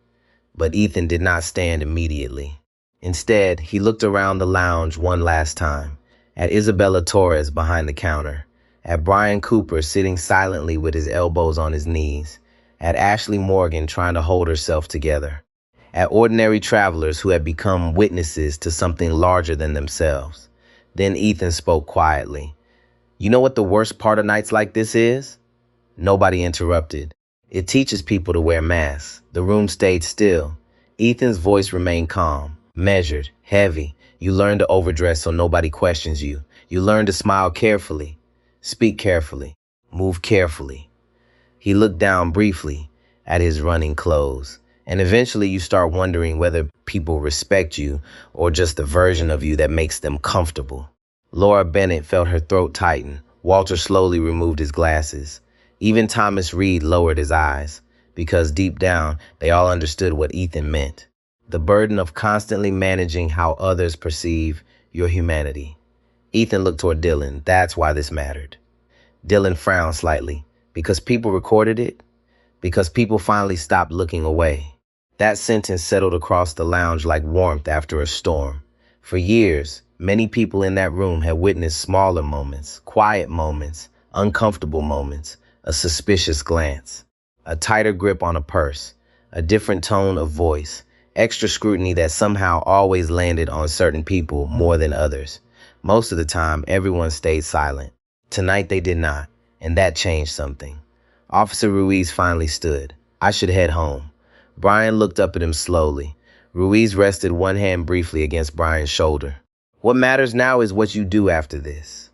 But Ethan did not stand immediately. Instead, he looked around the lounge one last time, at Isabella Torres behind the counter, at Brian Cooper sitting silently with his elbows on his knees, at Ashley Morgan trying to hold herself together, at ordinary travelers who had become witnesses to something larger than themselves. Then Ethan spoke quietly. "You know what the worst part of nights like this is?" Nobody interrupted. "It teaches people to wear masks." The room stayed still. Ethan's voice remained calm, measured, heavy. "You learn to overdress so nobody questions you. You learn to smile carefully, speak carefully, move carefully." He looked down briefly at his running clothes, and eventually you start wondering whether people respect you or just the version of you that makes them comfortable. Laura Bennett felt her throat tighten. Walter slowly removed his glasses. Even Thomas Reed lowered his eyes, because deep down, they all understood what Ethan meant. The burden of constantly managing how others perceive your humanity. Ethan looked toward Dylan. "That's why this mattered." Dylan frowned slightly. "Because people recorded it? Because people finally stopped looking away." That sentence settled across the lounge like warmth after a storm. For years, many people in that room had witnessed smaller moments, quiet moments, uncomfortable moments, a suspicious glance, a tighter grip on a purse, a different tone of voice, extra scrutiny that somehow always landed on certain people more than others. Most of the time, everyone stayed silent. Tonight they did not, and that changed something. Officer Ruiz finally stood. "I should head home." Brian looked up at him slowly. Ruiz rested one hand briefly against Brian's shoulder. "What matters now is what you do after this."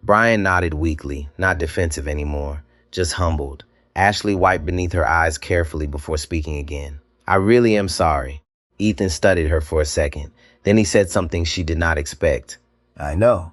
Brian nodded weakly, not defensive anymore, just humbled. Ashley wiped beneath her eyes carefully before speaking again. "I really am sorry." Ethan studied her for a second. Then he said something she did not expect.
I know.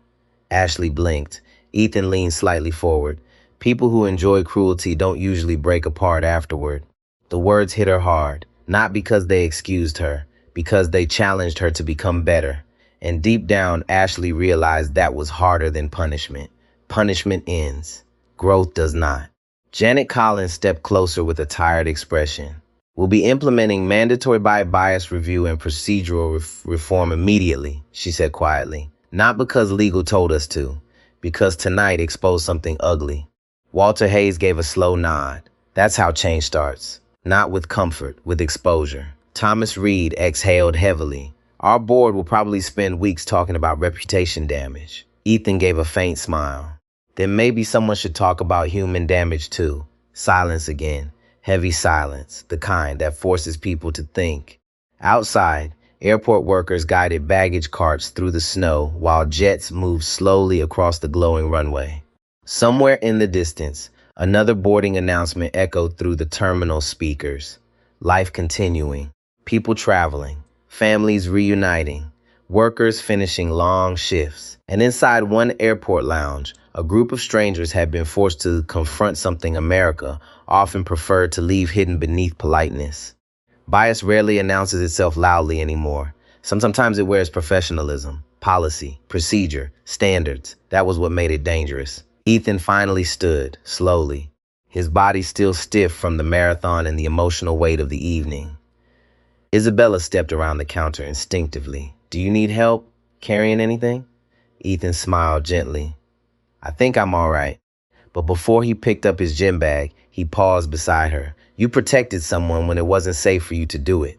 Ashley blinked. Ethan leaned slightly forward. People who enjoy cruelty don't usually break apart afterward. The words hit her hard, not because they excused her, because they challenged her to become better. And deep down, Ashley realized that was harder than punishment. Punishment ends. Growth does not. Janet Collins stepped closer with a tired expression. "We'll be implementing mandatory bias review and procedural reform immediately," she said quietly. "Not because legal told us to, because tonight exposed something ugly." Walter Hayes gave a slow nod. "That's how change starts. Not with comfort, with exposure." Thomas Reed exhaled heavily. "Our board will probably spend weeks talking about reputation damage." Ethan gave a faint smile. "Then maybe someone should talk about human damage too." Silence again. Heavy silence, the kind that forces people to think. Outside, airport workers guided baggage carts through the snow while jets moved slowly across the glowing runway. Somewhere in the distance, another boarding announcement echoed through the terminal speakers. Life continuing, people traveling, families reuniting, workers finishing long shifts. And inside one airport lounge, a group of strangers had been forced to confront something America often preferred to leave hidden beneath politeness. Bias rarely announces itself loudly anymore. Sometimes it wears professionalism, policy, procedure, standards. That was what made it dangerous. Ethan finally stood, slowly. his body still stiff from the marathon and the emotional weight of the evening. Isabella stepped around the counter instinctively. "Do you need help carrying anything?" Ethan smiled gently. "I think I'm all right." But before he picked up his gym bag, he paused beside her. "You protected someone when it wasn't safe for you to do it."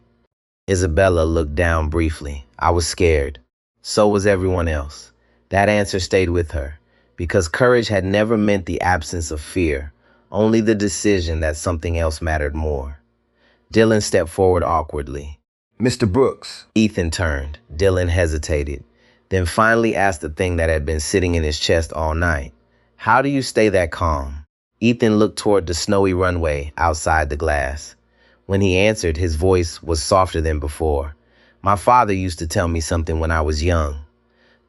Isabella looked down briefly. "I was scared. So was everyone else." That answer stayed with her, because courage had never meant the absence of fear, only the decision that something else mattered more. Dylan stepped forward awkwardly.
Mr. Brooks.
Ethan turned. Dylan hesitated, then finally asked the thing that had been sitting in his chest all night. "How do you stay that calm?" Ethan looked toward the snowy runway outside the glass. When he answered, his voice was softer than before. "My father used to tell me something when I was young."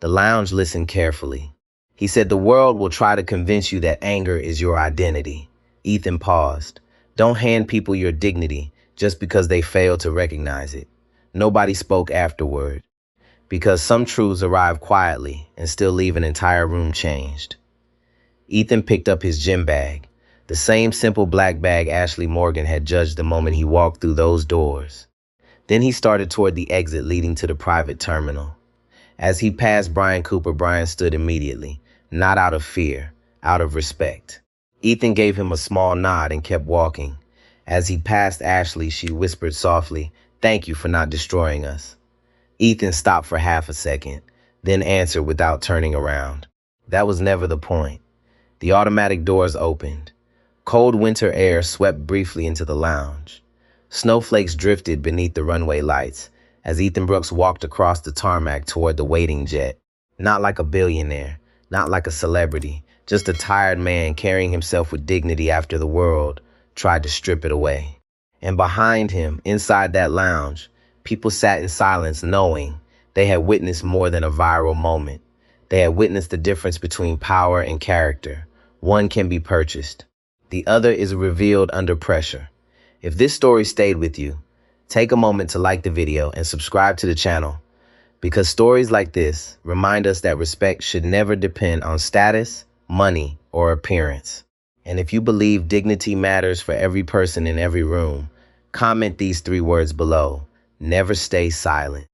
The lounge listened carefully. He said, "The world will try to convince you that anger is your identity." Ethan paused. "Don't hand people your dignity just because they fail to recognize it." Nobody spoke afterward, because some truths arrive quietly and still leave an entire room changed. Ethan picked up his gym bag, the same simple black bag Ashley Morgan had judged the moment he walked through those doors. Then he started toward the exit leading to the private terminal. As he passed Brian Cooper, Brian stood immediately, not out of fear, out of respect. Ethan gave him a small nod and kept walking. As he passed Ashley, she whispered softly, "Thank you for not destroying us." Ethan stopped for half a second, then answered without turning around. "That was never the point." The automatic doors opened. Cold winter air swept briefly into the lounge. Snowflakes drifted beneath the runway lights as Ethan Brooks walked across the tarmac toward the waiting jet. Not like a billionaire, not like a celebrity, just a tired man carrying himself with dignity after the world tried to strip it away. And behind him, inside that lounge, people sat in silence knowing they had witnessed more than a viral moment. They had witnessed the difference between power and character. One can be purchased. The other is revealed under pressure. If this story stayed with you, take a moment to like the video and subscribe to the channel, because stories like this remind us that respect should never depend on status, money, or appearance. And if you believe dignity matters for every person in every room, comment these 3 words below: never stay silent.